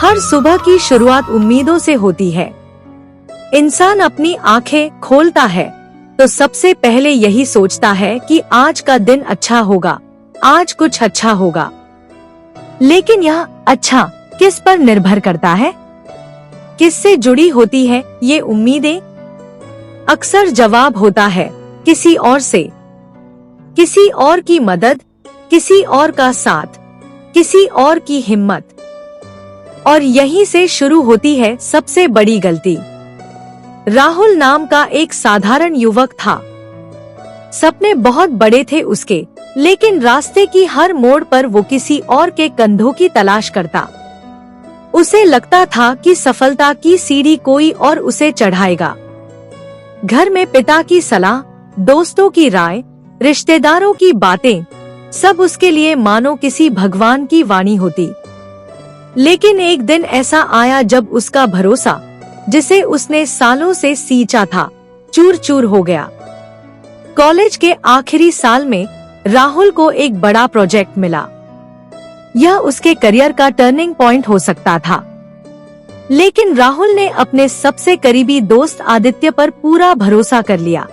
हर सुबह की शुरुआत उम्मीदों से होती है। इंसान अपनी आंखें खोलता है तो सबसे पहले यही सोचता है कि आज का दिन अच्छा होगा, आज कुछ अच्छा होगा। लेकिन यह अच्छा किस पर निर्भर करता है? किससे जुड़ी होती है ये उम्मीदें? अक्सर जवाब होता है किसी और से, किसी और की मदद, किसी और का साथ, किसी और की हिम्मत। और यहीं से शुरू होती है सबसे बड़ी गलती। राहुल नाम का एक साधारण युवक था। सपने बहुत बड़े थे उसके, लेकिन रास्ते की हर मोड़ पर वो किसी और के कंधों की तलाश करता। उसे लगता था कि सफलता की सीढ़ी कोई और उसे चढ़ाएगा। घर में पिता की सलाह, दोस्तों की राय, रिश्तेदारों की बातें, सब उसके लिए मानो किसी भगवान की वाणी होती। लेकिन एक दिन ऐसा आया जब उसका भरोसा, जिसे उसने सालों से सींचा था, चूर चूर हो गया। कॉलेज के आखिरी साल में राहुल को एक बड़ा प्रोजेक्ट मिला। यह उसके करियर का टर्निंग पॉइंट हो सकता था। लेकिन राहुल ने अपने सबसे करीबी दोस्त आदित्य पर पूरा भरोसा कर लिया।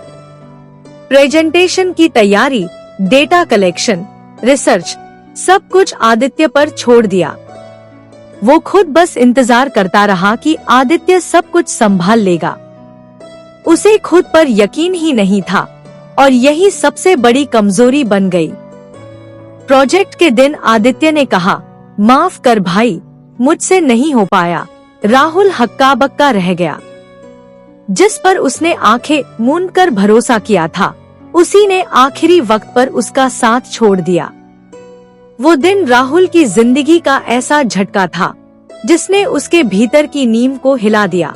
प्रेजेंटेशन की तैयारी, डेटा कलेक्शन, रिसर्च, सब कुछ आदित्य पर छोड़ दिया। वो खुद बस इंतजार करता रहा कि आदित्य सब कुछ संभाल लेगा। उसे खुद पर यकीन ही नहीं था और यही सबसे बड़ी कमजोरी बन गई। प्रोजेक्ट के दिन आदित्य ने कहा, माफ कर भाई, मुझसे नहीं हो पाया। राहुल हक्का बक्का रह गया। जिस पर उसने आंखें मूंद कर भरोसा किया था, उसी ने आखिरी वक्त पर उसका साथ छोड़ दिया। वो दिन राहुल की जिंदगी का ऐसा झटका था जिसने उसके भीतर की नींव को हिला दिया।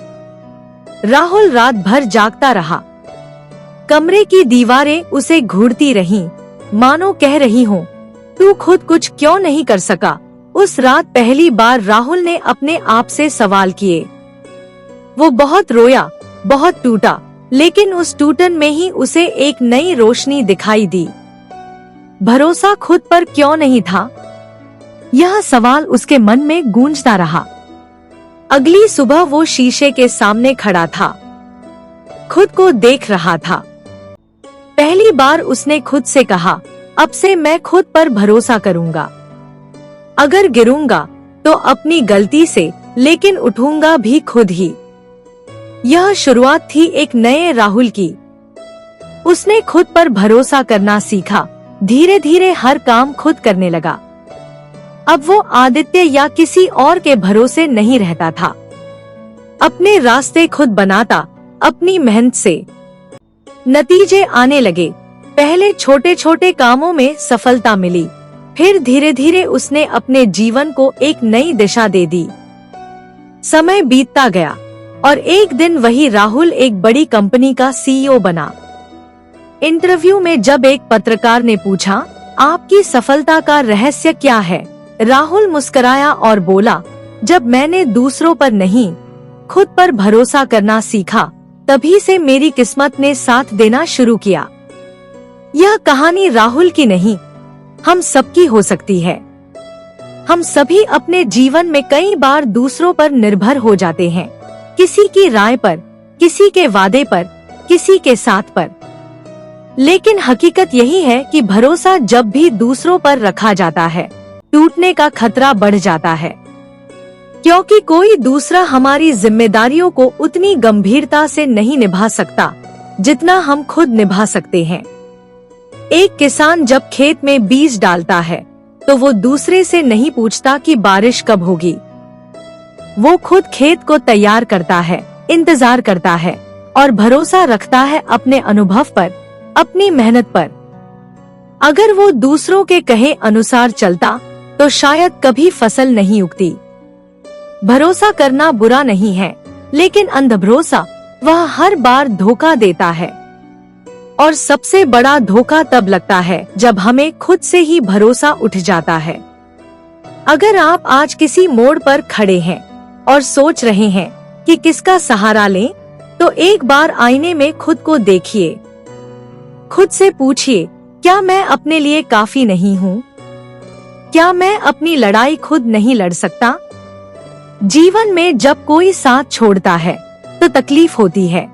राहुल रात भर जागता रहा। कमरे की दीवारें उसे घूरती रहीं, मानो कह रही हों, तू खुद कुछ क्यों नहीं कर सका। उस रात पहली बार राहुल ने अपने आप से सवाल किए। वो बहुत रोया, बहुत टूटा, लेकिन उस टूटन में ही उसे एक नई रोशनी दिखाई दी। भरोसा खुद पर क्यों नहीं था? यह सवाल उसके मन में गूंजता रहा। अगली सुबह वो शीशे के सामने खड़ा था, खुद को देख रहा था। पहली बार उसने खुद से कहा, अब से मैं खुद पर भरोसा करूंगा। अगर गिरूंगा तो अपनी गलती से, लेकिन उठूंगा भी खुद ही। यह शुरुआत थी एक नए राहुल की। उसने खुद पर भरोसा करना सीखा, धीरे धीरे हर काम खुद करने लगा। अब वो आदित्य या किसी और के भरोसे नहीं रहता था। अपने रास्ते खुद बनाता, अपनी मेहनत से। नतीजे आने लगे। पहले छोटे छोटे कामों में सफलता मिली, फिर धीरे धीरे उसने अपने जीवन को एक नई दिशा दे दी। समय बीतता गया और एक दिन वही राहुल एक बड़ी कंपनी का सीईओ बना। इंटरव्यू में जब एक पत्रकार ने पूछा, आपकी सफलता का रहस्य क्या है, राहुल मुस्कुराया और बोला, जब मैंने दूसरों पर नहीं, खुद पर भरोसा करना सीखा, तभी से मेरी किस्मत ने साथ देना शुरू किया। यह कहानी राहुल की नहीं, हम सबकी हो सकती है। हम सभी अपने जीवन में कई बार दूसरों पर निर्भर हो जाते हैं, किसी की राय पर, किसी के वादे पर, किसी के साथ पर। लेकिन हकीकत यही है कि भरोसा जब भी दूसरों पर रखा जाता है, टूटने का खतरा बढ़ जाता है, क्योंकि कोई दूसरा हमारी जिम्मेदारियों को उतनी गंभीरता से नहीं निभा सकता जितना हम खुद निभा सकते हैं। एक किसान जब खेत में बीज डालता है तो वो दूसरे से नहीं पूछता कि बारिश कब होगी। वो खुद खेत को तैयार करता है, इंतजार करता है और भरोसा रखता है अपने अनुभव पर, अपनी मेहनत पर। अगर वो दूसरों के कहे अनुसार चलता तो शायद कभी फसल नहीं उगती। भरोसा करना बुरा नहीं है, लेकिन अंधभरोसा वह हर बार धोखा देता है। और सबसे बड़ा धोखा तब लगता है जब हमें खुद से ही भरोसा उठ जाता है। अगर आप आज किसी मोड़ पर खड़े हैं और सोच रहे हैं कि किसका सहारा लें, तो एक बार आईने में खुद को देखिए। खुद से पूछिए, क्या मैं अपने लिए काफी नहीं हूँ? क्या मैं अपनी लड़ाई खुद नहीं लड़ सकता? जीवन में जब कोई साथ छोड़ता है तो तकलीफ होती है,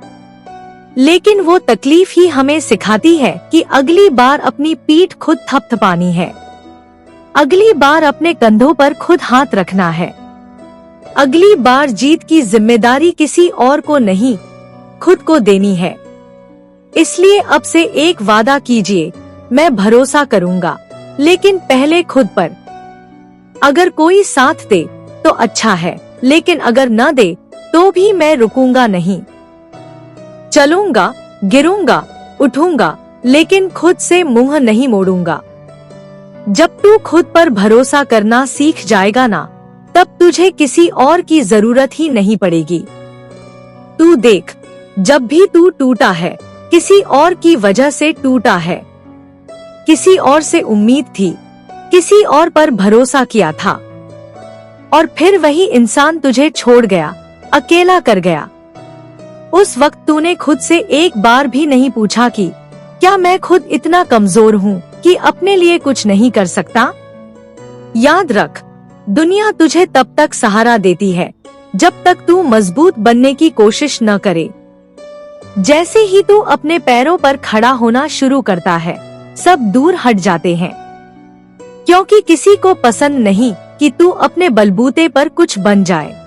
लेकिन वो तकलीफ ही हमें सिखाती है कि अगली बार अपनी पीठ खुद थपथपानी है, अगली बार अपने कंधों पर खुद हाथ रखना है, अगली बार जीत की जिम्मेदारी किसी और को नहीं, खुद को देनी है। इसलिए अब से एक वादा कीजिए, मैं भरोसा करूंगा, लेकिन पहले खुद पर। अगर कोई साथ दे तो अच्छा है, लेकिन अगर न दे तो भी मैं रुकूंगा नहीं। चलूंगा, गिरूंगा, उठूंगा, लेकिन खुद से मुंह नहीं मोड़ूंगा। जब तू खुद पर भरोसा करना सीख जाएगा ना, तब तुझे किसी और की जरूरत ही नहीं पड़ेगी। तू देख, जब भी तू टूटा है, किसी और की वजह से टूटा है। किसी और से उम्मीद थी, किसी और पर भरोसा किया था, और फिर वही इंसान तुझे छोड़ गया, अकेला कर गया। उस वक्त तूने खुद से एक बार भी नहीं पूछा कि क्या मैं खुद इतना कमजोर हूँ कि अपने लिए कुछ नहीं कर सकता? याद रख, दुनिया तुझे तब तक सहारा देती है जब तक तू मजबूत बनने की कोशिश न करे। जैसे ही तू अपने पैरों पर खड़ा होना शुरू करता है, सब दूर हट जाते हैं, क्योंकि किसी को पसंद नहीं कि तू अपने बलबूते पर कुछ बन जाए।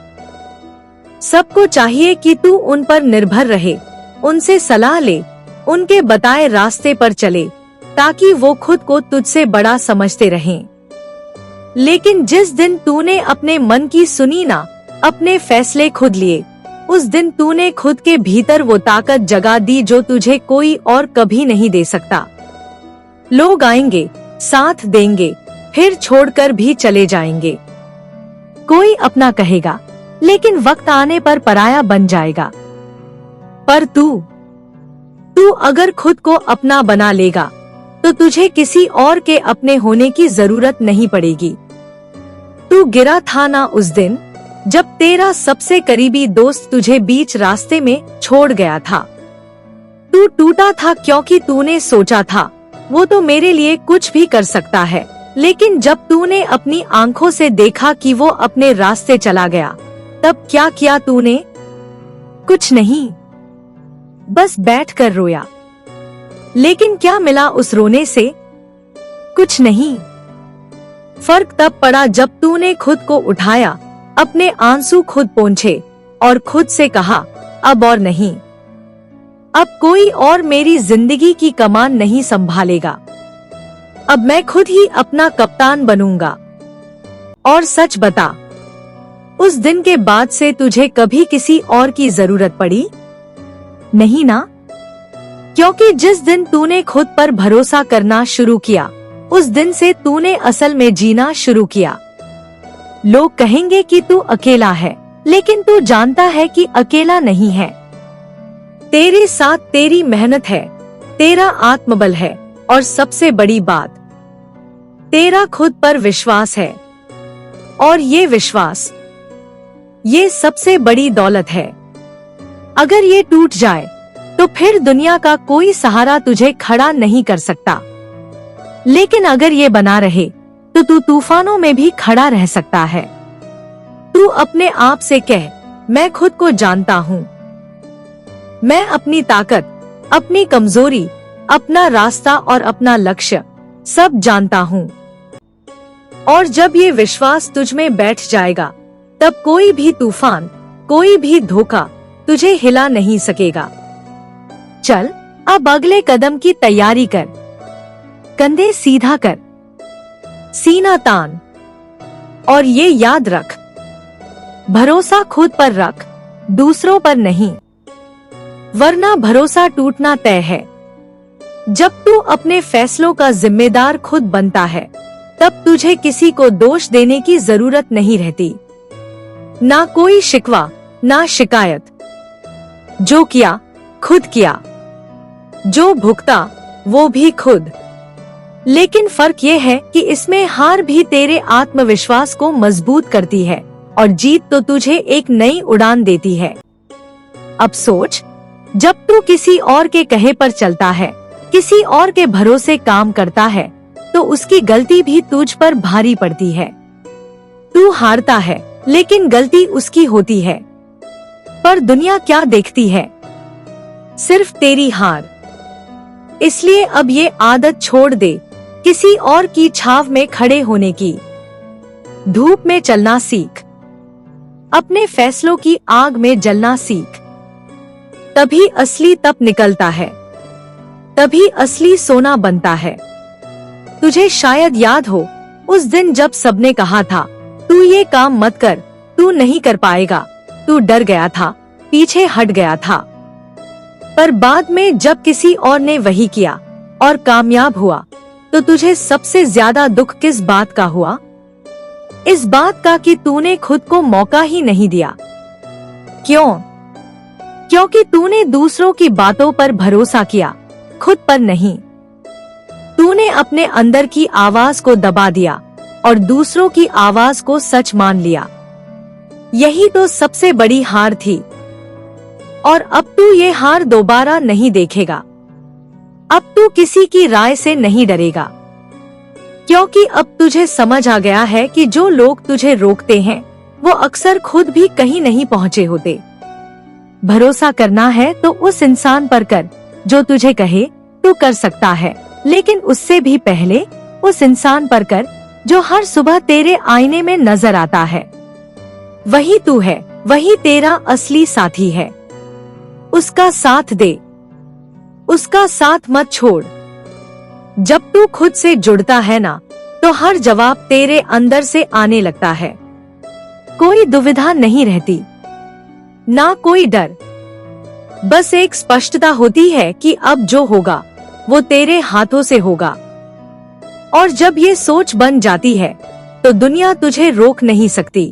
सबको चाहिए कि तू उन पर निर्भर रहे, उनसे सलाह ले, उनके बताए रास्ते पर चले, ताकि वो खुद को तुझसे बड़ा समझते रहें। लेकिन जिस दिन तूने अपने मन की सुनी ना, अपने फैसले खुद लिए, उस दिन तूने खुद के भीतर वो ताकत जगा दी जो तुझे कोई और कभी नहीं दे सकता। लोग आएंगे, साथ देंगे, फिर छोड़कर भी चले जाएंगे। कोई अपना कहेगा, लेकिन वक्त आने पर पराया बन जाएगा। पर तू अगर खुद को अपना बना लेगा, तो तुझे किसी और के अपने होने की जरूरत नहीं पड़ेगी। तू गिरा था ना उस दिन, जब तेरा सबसे करीबी दोस्त तुझे बीच रास्ते में छोड़ गया था। तू टूटा था क्योंकि तूने सोचा था वो तो मेरे लिए कुछ भी कर सकता है, लेकिन जब तूने अपनी आंखों से देखा कि वो अपने रास्ते चला गया, तब क्या किया तूने? कुछ नहीं, बस बैठकर रोया। लेकिन क्या मिला उस रोने से? कुछ नहीं। फर्क तब पड़ा जब तूने खुद को उठाया, अपने आंसू खुद पोंछे और खुद से कहा, अब और नहीं, अब कोई और मेरी जिंदगी की कमान नहीं संभालेगा। अब मैं खुद ही अपना कप्तान बनूंगा। और सच बता, उस दिन के बाद से तुझे कभी किसी और की जरूरत पड़ी? नहीं ना? क्योंकि जिस दिन तूने खुद पर भरोसा करना शुरू किया, उस दिन से तूने असल में जीना शुरू किया। लोग कहेंगे कि तू अकेला है, लेकिन तू जानता है कि अकेला नहीं है। तेरे साथ तेरी मेहनत है, तेरा आत्मबल है, और सबसे बड़ी बात, तेरा खुद पर विश्वास है। और ये विश्वास, ये सबसे बड़ी दौलत है। अगर ये टूट जाए, तो फिर दुनिया का कोई सहारा तुझे खड़ा नहीं कर सकता। लेकिन अगर ये बना रहे, तो तू तूफानों में भी खड़ा रह सकता है। तू अपने आप से कह, मैं खुद को जानता हूँ। मैं अपनी ताकत, अपनी कमजोरी, अपना रास्ता और अपना लक्ष्य सब जानता हूँ। और जब ये विश्वास तुझ में बैठ जाएगा, तब कोई भी तूफान, कोई भी धोखा तुझे हिला नहीं सकेगा। चल, अब अगले कदम की तैयारी कर। कंधे सीधा कर, सीना तान, और ये याद रख, भरोसा खुद पर रख, दूसरों पर नहीं, वरना भरोसा टूटना तय है। जब तू अपने फैसलों का जिम्मेदार खुद बनता है, तब तुझे किसी को दोष देने की जरूरत नहीं रहती। ना कोई शिकवा, ना शिकायत। जो किया, खुद किया। जो भुगता, वो भी खुद। लेकिन फर्क ये है कि इसमें हार भी तेरे आत्मविश्वास को मजबूत करती है, और जीत तो तुझे एक नई उड़ान देती है। अब सोच, जब तू किसी और के कहे पर चलता है, किसी और के भरोसे काम करता है, तो उसकी गलती भी तुझ पर भारी पड़ती है। तू हारता है, लेकिन गलती उसकी होती है। पर दुनिया क्या देखती है? सिर्फ तेरी हार। इसलिए अब ये आदत छोड़ दे, किसी और की छाव में खड़े होने की। धूप में चलना सीख, अपने फैसलों की आग में जलना सीख। तभी असली तप निकलता है, तभी असली सोना बनता है। तुझे शायद याद हो उस दिन जब सबने कहा था तू ये काम मत कर, तू नहीं कर पाएगा। तू डर गया था, पीछे हट गया था। पर बाद में जब किसी और ने वही किया और कामयाब हुआ, तो तुझे सबसे ज्यादा दुख किस बात का हुआ? इस बात का कि तूने खुद को मौका ही नहीं दिया। क्यों? क्योंकि तूने दूसरों की बातों पर भरोसा किया, खुद पर नहीं। तूने अपने अंदर की आवाज को दबा दिया और दूसरों की आवाज को सच मान लिया। यही तो सबसे बड़ी हार थी। और अब तू ये हार दोबारा नहीं देखेगा। अब तू किसी की राय से नहीं डरेगा, क्योंकि अब तुझे समझ आ गया है कि जो लोग तुझे रोकते हैं वो अक्सर खुद भी कहीं नहीं पहुँचे होते। भरोसा करना है तो उस इंसान पर कर जो तुझे कहे तू कर सकता है, लेकिन उससे भी पहले उस इंसान पर कर जो हर सुबह तेरे आईने में नजर आता है। वही तू है, वही तेरा असली साथी है। उसका साथ दे, उसका साथ मत छोड़। जब तू खुद से जुड़ता है ना, तो हर जवाब तेरे अंदर से आने लगता है। कोई दुविधा नहीं रहती, ना कोई डर। बस एक स्पष्टता होती है कि अब जो होगा वो तेरे हाथों से होगा। और जब ये सोच बन जाती है तो दुनिया तुझे रोक नहीं सकती,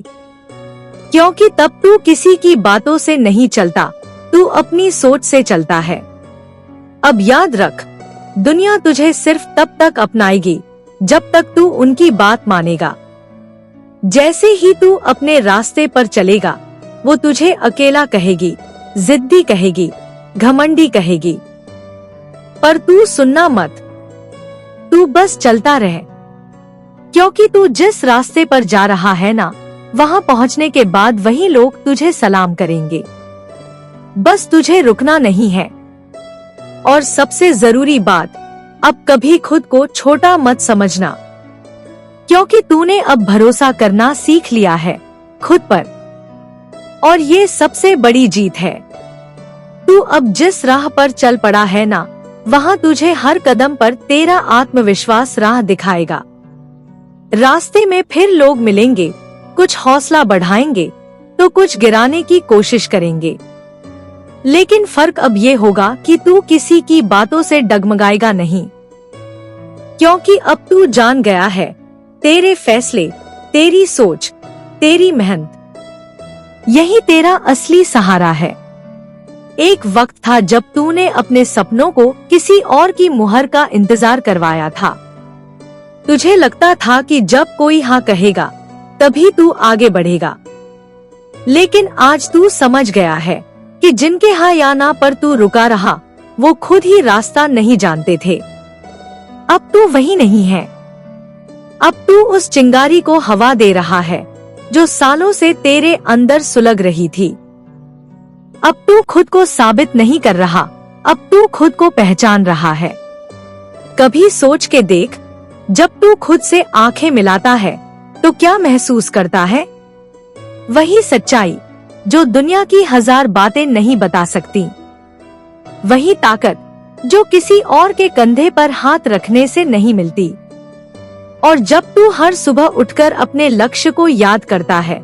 क्योंकि तब तू किसी की बातों से नहीं चलता, तू अपनी सोच से चलता है। अब याद रख, दुनिया तुझे सिर्फ तब तक अपनाएगी जब तक तू उनकी बात मानेगा। जैसे ही तू अपने रास्ते पर चलेगा, वो तुझे अकेला कहेगी, जिद्दी कहेगी, घमंडी कहेगी। पर तू सुनना मत, तू बस चलता रह, क्योंकि तू जिस रास्ते पर जा रहा है ना, वहाँ पहुँचने के बाद वही लोग तुझे सलाम करेंगे। बस तुझे रुकना नहीं है। और सबसे जरूरी बात, अब कभी खुद को छोटा मत समझना, क्योंकि तूने अब भरोसा करना सीख लिया है खुद पर। और ये सबसे बड़ी जीत है। तू अब जिस राह पर चल पड़ा है ना, वहाँ तुझे हर कदम पर तेरा आत्मविश्वास राह दिखाएगा। रास्ते में फिर लोग मिलेंगे, कुछ हौसला बढ़ाएंगे तो कुछ गिराने की कोशिश करेंगे। लेकिन फर्क अब ये होगा कि तू किसी की बातों से डगमगाएगा नहीं, क्योंकि अब तू जान गया है तेरे फैसले, तेरी सोच, तेरी मेहनत, यही तेरा असली सहारा है। एक वक्त था जब तूने अपने सपनों को किसी और की मुहर का इंतजार करवाया था। तुझे लगता था कि जब कोई हाँ कहेगा तभी तू आगे बढ़ेगा। लेकिन आज तू समझ गया है कि जिनके हाँ या ना पर तू रुका रहा, वो खुद ही रास्ता नहीं जानते थे। अब तू वही नहीं है। अब तू उस चिंगारी को हवा दे रहा है जो सालों से तेरे अंदर सुलग रही थी। अब तू खुद को साबित नहीं कर रहा, अब तू खुद को पहचान रहा है। कभी सोच के देख, जब तू खुद से आंखें मिलाता है तो क्या महसूस करता है? वही सच्चाई जो दुनिया की 1000 बातें नहीं बता सकती। वही ताकत जो किसी और के कंधे पर हाथ रखने से नहीं मिलती। और जब तू हर सुबह उठकर अपने लक्ष्य को याद करता है,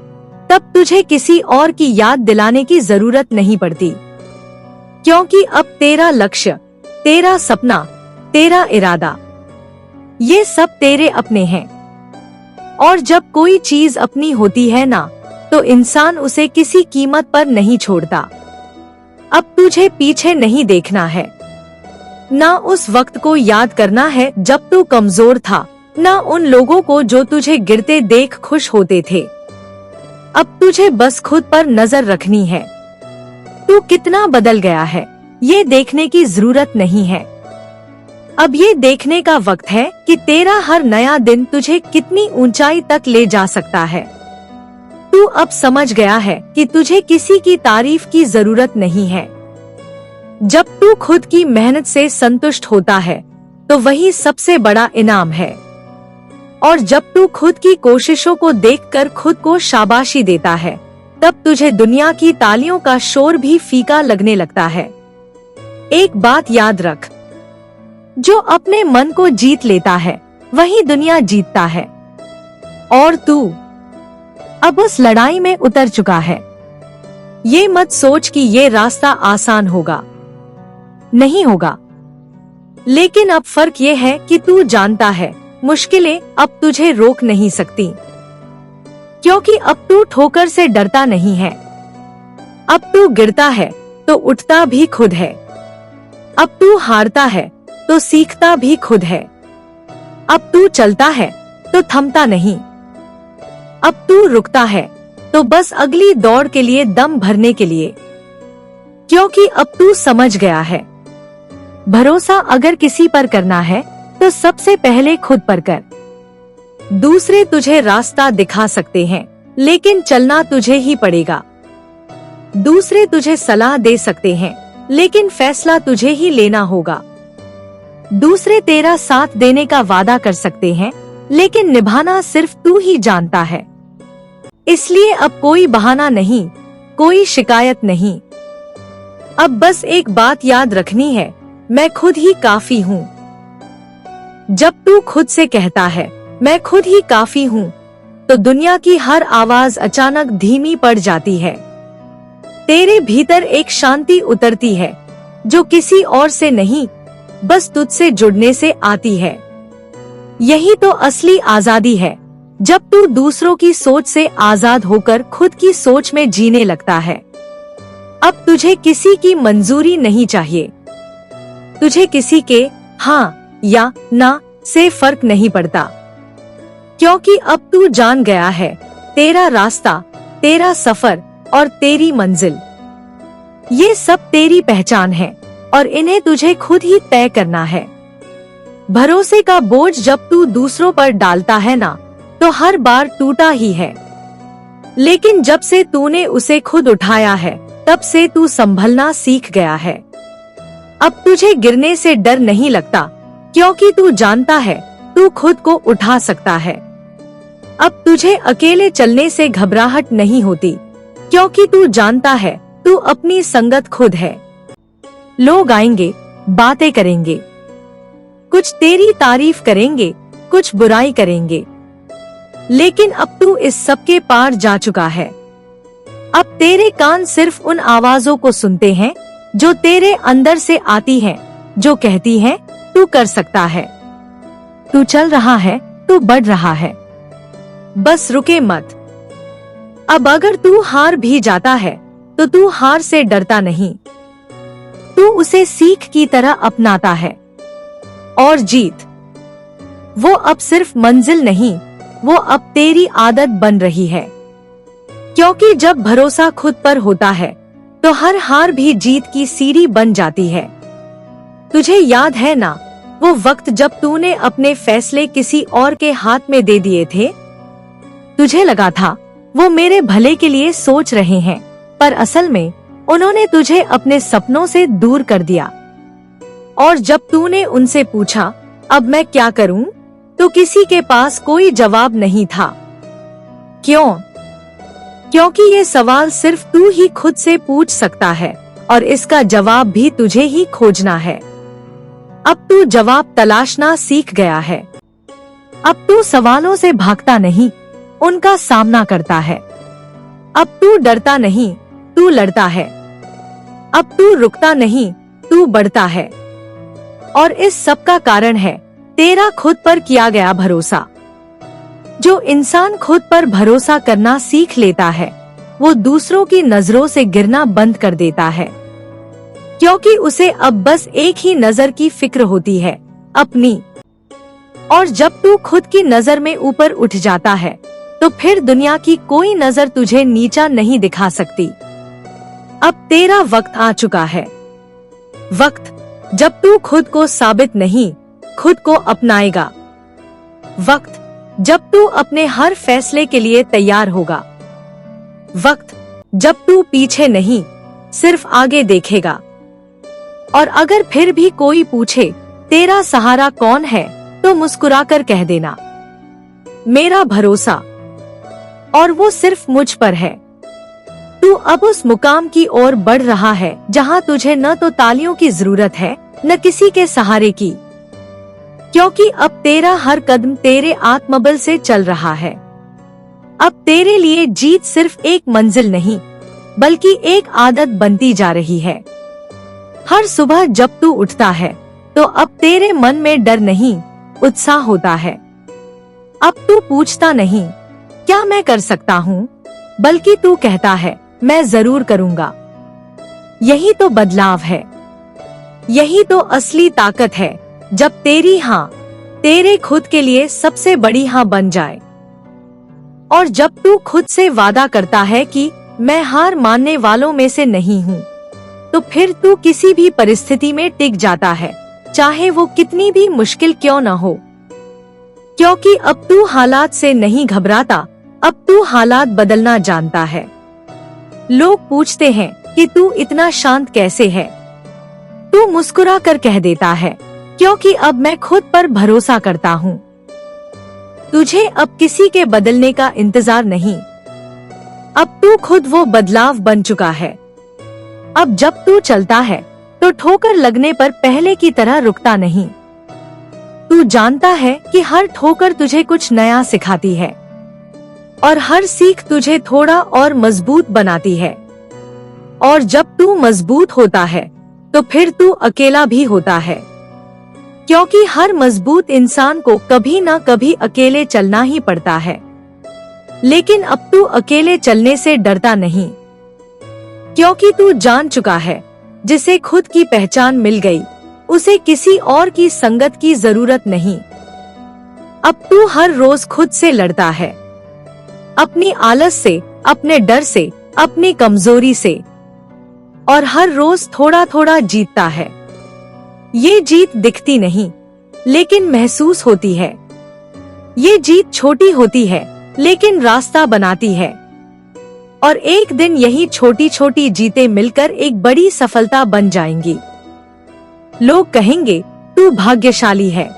तब तुझे किसी और की याद दिलाने की जरूरत नहीं पड़ती, क्योंकि अब तेरा लक्ष्य, तेरा सपना, तेरा इरादा, ये सब तेरे अपने हैं। और जब कोई चीज अपनी होती है ना, तो इंसान उसे किसी कीमत पर नहीं छोड़ता। अब तुझे पीछे नहीं देखना है, ना उस वक्त को याद करना है जब तू कमजोर था, ना उन लोगों को जो तुझे गिरते देख खुश होते थे। अब तुझे बस खुद पर नजर रखनी है। तू कितना बदल गया है, ये देखने की जरूरत नहीं है। अब ये देखने का वक्त है कि तेरा हर नया दिन तुझे कितनी ऊंचाई तक ले जा सकता है। तू तू अब समझ गया है कि तुझे किसी की तारीफ की जरूरत नहीं है। जब तू खुद की मेहनत से संतुष्ट होता है तो वही सबसे बड़ा इनाम है। और जब तू खुद की कोशिशों को देखकर खुद को शाबाशी देता है तब तुझे दुनिया की तालियों का शोर भी फीका लगने लगता है। एक बात याद रख, जो अपने मन को जीत लेता है वही दुनिया जीतता है। और तू अब उस लड़ाई में उतर चुका है। ये मत सोच कि ये रास्ता आसान होगा, नहीं होगा। लेकिन अब फर्क ये है कि तू जानता है मुश्किलें अब तुझे रोक नहीं सकती, क्योंकि अब तू ठोकर से डरता नहीं है। अब तू गिरता है तो उठता भी खुद है। अब तू हारता है तो सीखता भी खुद है। अब तू चलता है तो थमता नहीं। अब तू रुकता है तो बस अगली दौड़ के लिए दम भरने के लिए, क्योंकि अब तू समझ गया है भरोसा अगर किसी पर करना है तो सबसे पहले खुद पर कर। दूसरे तुझे रास्ता दिखा सकते हैं लेकिन चलना तुझे ही पड़ेगा। दूसरे तुझे सलाह दे सकते हैं लेकिन फैसला तुझे ही लेना होगा। दूसरे तेरा साथ देने का वादा कर सकते हैं लेकिन निभाना सिर्फ तू ही जानता है। इसलिए अब कोई बहाना नहीं, कोई शिकायत नहीं। अब बस एक बात याद रखनी है, मैं खुद ही काफी हूँ। जब तू खुद से कहता है मैं खुद ही काफी हूँ तो दुनिया की हर आवाज अचानक धीमी पड़ जाती है। तेरे भीतर एक शांति उतरती है जो किसी और से नहीं, बस तुझसे जुड़ने से आती है। यही तो असली आजादी है, जब तू दूसरों की सोच से आजाद होकर खुद की सोच में जीने लगता है। अब तुझे किसी की मंजूरी नहीं चाहिए। तुझे किसी के हाँ या ना से फर्क नहीं पड़ता, क्योंकि अब तू जान गया है तेरा रास्ता, तेरा सफर और तेरी मंजिल, ये सब तेरी पहचान है और इन्हें तुझे खुद ही तय करना है। भरोसे का बोझ जब तू दूसरों पर डालता है ना, तो हर बार टूटा ही है, लेकिन जब से तूने उसे खुद उठाया है तब से तू संभलना सीख गया है। अब तुझे गिरने से डर नहीं लगता, क्योंकि तू जानता है तू खुद को उठा सकता है। अब तुझे अकेले चलने से घबराहट नहीं होती, क्योंकि तू जानता है तू अपनी संगत खुद है। लोग आएंगे, बातें करेंगे, कुछ तेरी तारीफ करेंगे, कुछ बुराई करेंगे, लेकिन अब तू इस सब के पार जा चुका है। अब तेरे कान सिर्फ उन आवाजों को सुनते हैं जो तेरे अंदर से आती हैं, जो कहती हैं तू कर सकता है, तू चल रहा है, तू बढ़ रहा है, बस रुके मत। अब अगर तू हार भी जाता है तो तू हार से डरता नहीं, तू उसे सीख की तरह अपनाता है। और जीत वो अब सिर्फ मंजिल नहीं, वो अब तेरी आदत बन रही है, क्योंकि जब भरोसा खुद पर होता है तो हर हार भी जीत की सीढ़ी बन जाती है। तुझे याद है ना वो वक्त जब तूने अपने फैसले किसी और के हाथ में दे दिए थे? तुझे लगा था वो मेरे भले के लिए सोच रहे हैं, पर असल में उन्होंने तुझे अपने सपनों से दूर कर दिया। और जब तूने उनसे पूछा अब मैं क्या करूं, तो किसी के पास कोई जवाब नहीं था। क्यों? क्योंकि ये सवाल सिर्फ तू ही खुद से पूछ सकता है और इसका जवाब भी तुझे ही खोजना है। अब तू जवाब तलाशना सीख गया है। अब तू सवालों से भागता नहीं, उनका सामना करता है। अब तू डरता नहीं, तू लड़ता है। अब तू रुकता नहीं, तू बढ़ता है। और इस सब का कारण है तेरा खुद पर किया गया भरोसा। जो इंसान खुद पर भरोसा करना सीख लेता है वो दूसरों की नजरों से गिरना बंद कर देता है, क्योंकि उसे अब बस एक ही नजर की फिक्र होती है, अपनी। और जब तू खुद की नजर में ऊपर उठ जाता है तो फिर दुनिया की कोई नजर तुझे नीचा नहीं दिखा सकती। अब तेरा वक्त आ चुका है, वक्त जब तू खुद को साबित नहीं, खुद को अपनाएगा। वक्त जब तू अपने हर फैसले के लिए तैयार होगा, वक्त जब तू पीछे नहीं, सिर्फ आगे देखेगा। और अगर फिर भी कोई पूछे तेरा सहारा कौन है, तो मुस्कुराकर कह देना, मेरा भरोसा, और वो सिर्फ मुझ पर है। तू अब उस मुकाम की ओर बढ़ रहा है जहां तुझे न तो तालियों की जरूरत है, न किसी के सहारे की, क्योंकि अब तेरा हर कदम तेरे आत्मबल से चल रहा है। अब तेरे लिए जीत सिर्फ एक मंजिल नहीं, बल्कि एक आदत बनती जा रही है। हर सुबह जब तू उठता है, तो अब तेरे मन में डर नहीं, उत्साह होता है। अब तू पूछता नहीं क्या मैं कर सकता हूँ, बल्कि तू कहता है मैं जरूर करूँगा। यही तो बदलाव है, यही तो असली ताकत है, जब तेरी हाँ तेरे खुद के लिए सबसे बड़ी हाँ बन जाए। और जब तू खुद से वादा करता है कि मैं हार मानने वालों में से नहीं हूँ, तो फिर तू किसी भी परिस्थिति में टिक जाता है, चाहे वो कितनी भी मुश्किल क्यों न हो। क्योंकि अब तू हालात से नहीं घबराता, अब तू हालात बदलना जानता है। लोग पूछते हैं कि तू इतना शांत कैसे है, तू मुस्कुरा कर कह देता है, क्योंकि अब मैं खुद पर भरोसा करता हूँ। तुझे अब किसी के बदलने का इंतजार नहीं, अब तू खुद वो बदलाव बन चुका है। अब जब तू चलता है तो ठोकर लगने पर पहले की तरह रुकता नहीं। तू जानता है कि हर ठोकर तुझे कुछ नया सिखाती है, और हर सीख तुझे थोड़ा और मजबूत बनाती है। और जब तू मजबूत होता है, तो फिर तू अकेला भी होता है, क्योंकि हर मजबूत इंसान को कभी ना कभी अकेले चलना ही पड़ता है। लेकिन अब तू अकेले चलने से डरता नहीं, क्योंकि तू जान चुका है जिसे खुद की पहचान मिल गई, उसे किसी और की संगत की जरूरत नहीं। अब तू हर रोज खुद से लड़ता है, अपनी आलस से, अपने डर से, अपनी कमजोरी से, और हर रोज थोड़ा थोड़ा जीतता है। ये जीत दिखती नहीं, लेकिन महसूस होती है। ये जीत छोटी होती है, लेकिन रास्ता बनाती है। और एक दिन यही छोटी छोटी जीतें मिलकर एक बड़ी सफलता बन जाएंगी। लोग कहेंगे तू भाग्यशाली है,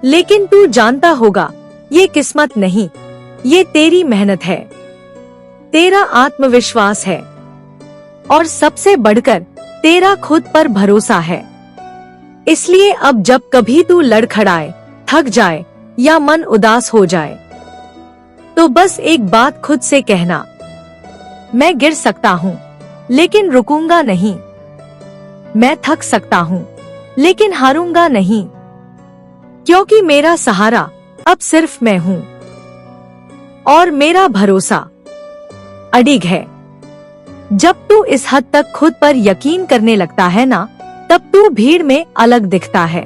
लेकिन तू जानता होगा ये किस्मत नहीं, ये तेरी मेहनत है, तेरा आत्मविश्वास है, और सबसे बढ़कर तेरा खुद पर भरोसा है। इसलिए अब जब कभी तू लड़खड़ाए, थक जाए या मन उदास हो जाए, तो बस एक बात खुद से कहना, मैं गिर सकता हूँ लेकिन रुकूंगा नहीं, मैं थक सकता हूँ लेकिन हारूंगा नहीं, क्योंकि मेरा सहारा अब सिर्फ मैं हूँ, और मेरा भरोसा अडिग है। जब तू इस हद तक खुद पर यकीन करने लगता है ना, तब तू भीड़ में अलग दिखता है।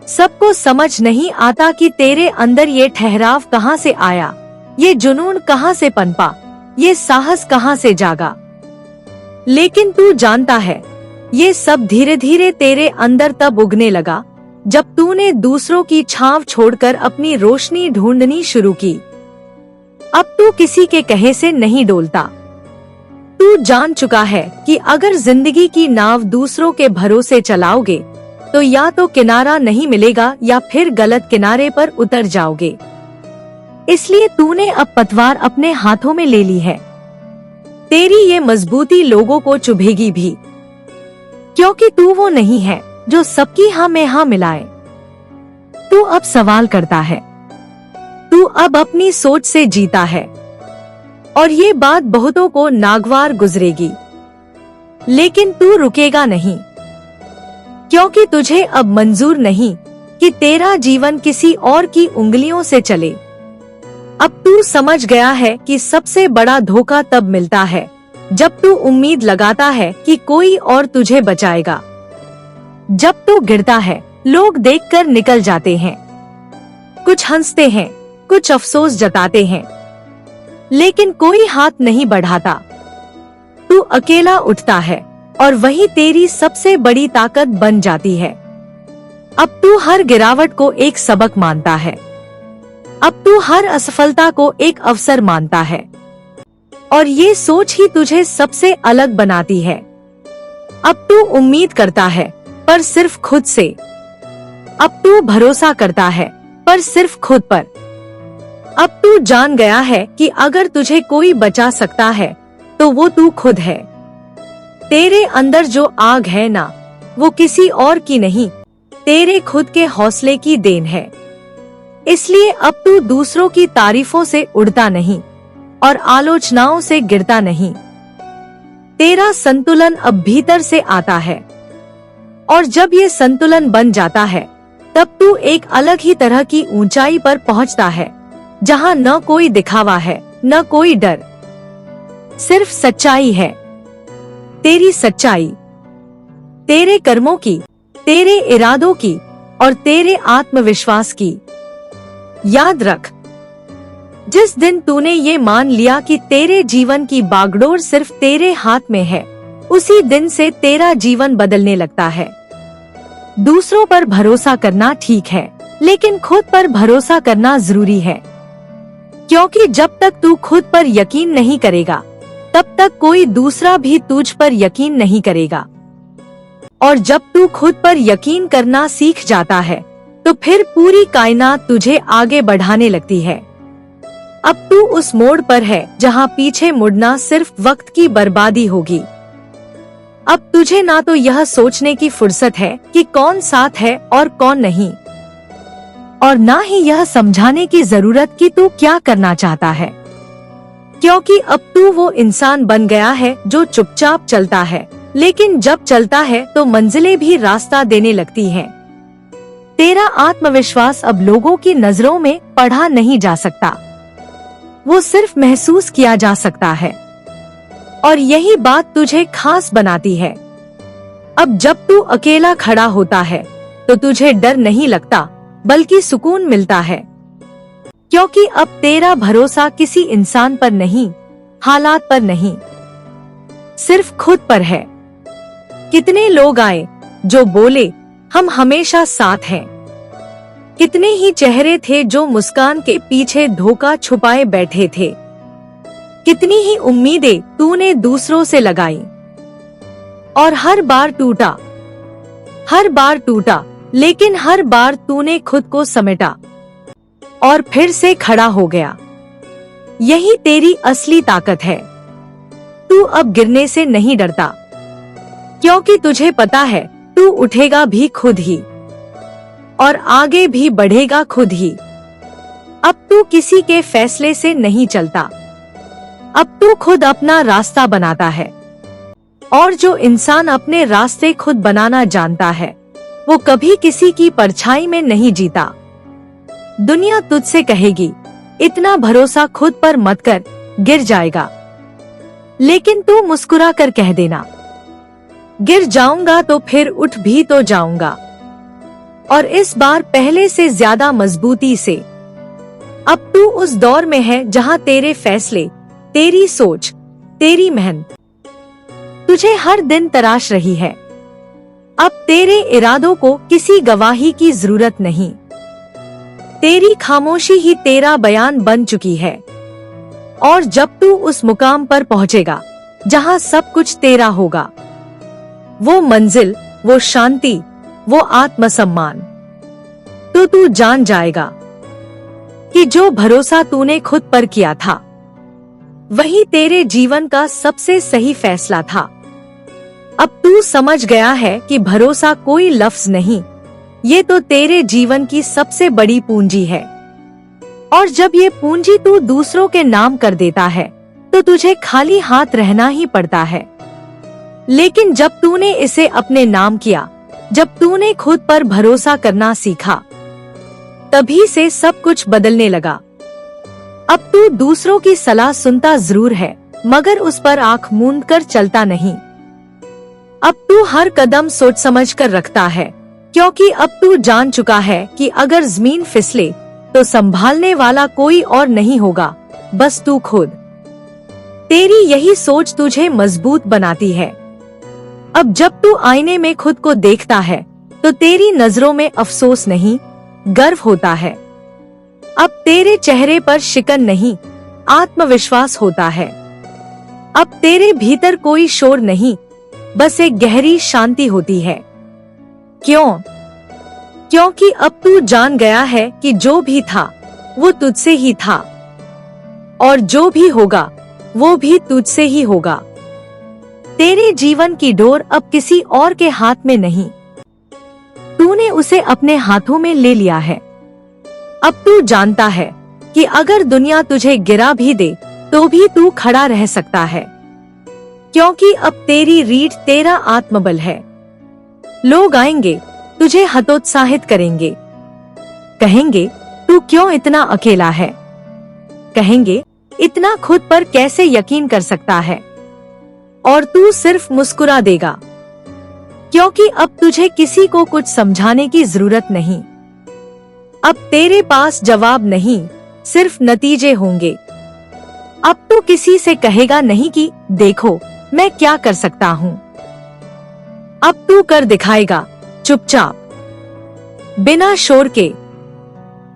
सबको समझ नहीं आता कि तेरे अंदर ये ठहराव कहाँ से आया, ये जुनून कहाँ से पनपा, ये साहस कहाँ से जागा। लेकिन तू जानता है ये सब धीरे धीरे तेरे अंदर तब उगने लगा जब तूने दूसरों की छांव छोड़कर अपनी रोशनी ढूंढनी शुरू की। अब तू किसी के कहे से नहीं डोलता। तू जान चुका है कि अगर जिंदगी की नाव दूसरों के भरोसे चलाओगे, तो या तो किनारा नहीं मिलेगा या फिर गलत किनारे पर उतर जाओगे। इसलिए तूने अब पतवार अपने हाथों में ले ली है। तेरी ये मजबूती लोगों को चुभेगी भी, क्योंकि तू वो नहीं है जो सबकी हाँ में हाँ मिलाए। तू अब सवाल करता है, तू अब अपनी सोच से जीता है, और ये बात बहुतों को नागवार गुजरेगी, लेकिन तू रुकेगा नहीं, क्योंकि तुझे अब मंजूर नहीं कि तेरा जीवन किसी और की उंगलियों से चले। अब तू समझ गया है कि सबसे बड़ा धोखा तब मिलता है जब तू उम्मीद लगाता है कि कोई और तुझे बचाएगा। जब तू गिरता है, लोग देखकर निकल जाते हैं, कुछ हंसते हैं, कुछ अफसोस जताते हैं, लेकिन कोई हाथ नहीं बढ़ाता। तू अकेला उठता है, और वही तेरी सबसे बड़ी ताकत बन जाती है। अब तू हर गिरावट को एक सबक मानता है, अब तू हर असफलता को एक अवसर मानता है, और ये सोच ही तुझे सबसे अलग बनाती है। अब तू उम्मीद करता है पर सिर्फ खुद से। अब तू भरोसा करता है पर सिर्फ खुद पर। अब तू जान गया है कि अगर तुझे कोई बचा सकता है तो वो तू खुद है। तेरे अंदर जो आग है ना, वो किसी और की नहीं, तेरे खुद के हौसले की देन है। इसलिए अब तू दूसरों की तारीफों से उड़ता नहीं और आलोचनाओं से गिरता नहीं। तेरा संतुलन अब भीतर से आता है, और जब ये संतुलन बन जाता है तब तू एक अलग ही तरह की ऊंचाई पर पहुंचता है, जहां न कोई दिखावा है न कोई डर, सिर्फ सच्चाई है। तेरी सच्चाई, तेरे कर्मों की, तेरे इरादों की और तेरे आत्मविश्वास की। याद रख, जिस दिन तूने ये मान लिया कि तेरे जीवन की बागडोर सिर्फ तेरे हाथ में है, उसी दिन से तेरा जीवन बदलने लगता है। दूसरों पर भरोसा करना ठीक है, लेकिन खुद पर भरोसा करना जरूरी है, क्योंकि जब तक तू खुद पर यकीन नहीं करेगा तब तक कोई दूसरा भी तुझ पर यकीन नहीं करेगा। और जब तू खुद पर यकीन करना सीख जाता है तो फिर पूरी कायनात तुझे आगे बढ़ाने लगती है। अब तू उस मोड़ पर है जहां पीछे मुड़ना सिर्फ वक्त की बर्बादी होगी। अब तुझे ना तो यह सोचने की फुर्सत है कि कौन साथ है और कौन नहीं, और ना ही यह समझाने की जरूरत कि तू क्या करना चाहता है, क्योंकि अब तू वो इंसान बन गया है जो चुपचाप चलता है, लेकिन जब चलता है तो मंजिलें भी रास्ता देने लगती हैं। तेरा आत्मविश्वास अब लोगों की नजरों में पढ़ा नहीं जा सकता, वो सिर्फ महसूस किया जा सकता है, और यही बात तुझे खास बनाती है। अब जब तू अकेला खड़ा होता है तो तुझे डर नहीं लगता, बल्कि सुकून मिलता है, क्योंकि अब तेरा भरोसा किसी इंसान पर नहीं, हालात पर नहीं, सिर्फ खुद पर है। कितने लोग आए जो बोले हम हमेशा साथ हैं, कितने ही चेहरे थे जो मुस्कान के पीछे धोखा छुपाए बैठे थे, कितनी ही उम्मीदें तूने दूसरों से लगाई, और हर बार टूटा, लेकिन हर बार तूने खुद को समेटा और फिर से खड़ा हो गया। यही तेरी असली ताकत है। तू अब गिरने से नहीं डरता, क्योंकि तुझे पता है तू उठेगा भी खुद ही और आगे भी बढ़ेगा खुद ही। अब तू किसी के फैसले से नहीं चलता, अब तू खुद अपना रास्ता बनाता है, और जो इंसान अपने रास्ते खुद बनाना जानता है वो कभी किसी की परछाई में नहीं जीता। दुनिया तुझसे कहेगी इतना भरोसा खुद पर मत कर, गिर जाएगा, लेकिन तू मुस्कुरा कर कह देना, गिर जाऊंगा तो फिर उठ भी तो जाऊंगा, और इस बार पहले से ज्यादा मजबूती से। अब तू उस दौर में है जहां तेरे फैसले, तेरी सोच, तेरी मेहनत तुझे हर दिन तराश रही है। अब तेरे इरादों को किसी गवाही की जरूरत नहीं, तेरी खामोशी ही तेरा बयान बन चुकी है। और जब तू उस मुकाम पर पहुंचेगा जहां सब कुछ तेरा होगा, वो मंजिल, वो शांति, वो आत्मसम्मान, तो तू जान जाएगा कि जो भरोसा तूने खुद पर किया था वही तेरे जीवन का सबसे सही फैसला था। अब तू समझ गया है कि भरोसा कोई लफ्ज नहीं, ये तो तेरे जीवन की सबसे बड़ी पूंजी है। और जब ये पूंजी तू दूसरों के नाम कर देता है तो तुझे खाली हाथ रहना ही पड़ता है। लेकिन जब तूने इसे अपने नाम किया, जब तूने खुद पर भरोसा करना सीखा, तभी से सब कुछ बदलने लगा। अब तू दूसरों की सलाह सुनता जरूर है, मगर उस पर आंख मूंद कर चलता नहीं। अब तू हर कदम सोच समझ कर रखता है, क्योंकि अब तू जान चुका है कि अगर जमीन फिसले तो संभालने वाला कोई और नहीं होगा, बस तू खुद। तेरी यही सोच तुझे मजबूत बनाती है। अब जब तू आईने में खुद को देखता है तो तेरी नजरों में अफसोस नहीं, गर्व होता है। अब तेरे चेहरे पर शिकन नहीं, आत्मविश्वास होता है। अब तेरे भीतर कोई शोर नहीं, बस एक गहरी शांति होती है। क्यों? क्योंकि अब तू जान गया है कि जो भी था वो तुझसे ही था, और जो भी होगा वो भी तुझसे ही होगा। तेरे जीवन की डोर अब किसी और के हाथ में नहीं, तूने उसे अपने हाथों में ले लिया है। अब तू जानता है कि अगर दुनिया तुझे गिरा भी दे तो भी तू खड़ा रह सकता है, क्योंकि अब तेरी रीढ़ तेरा आत्मबल है। लोग आएंगे, तुझे हतोत्साहित करेंगे, कहेंगे तू क्यों इतना अकेला है, कहेंगे इतना खुद पर कैसे यकीन कर सकता है, और तू सिर्फ मुस्कुरा देगा, क्योंकि अब तुझे किसी को कुछ समझाने की जरूरत नहीं। अब तेरे पास जवाब नहीं, सिर्फ नतीजे होंगे। अब तू किसी से कहेगा नहीं कि देखो मैं क्या कर सकता हूँ। अब तू कर दिखाएगा, चुपचाप, बिना शोर के,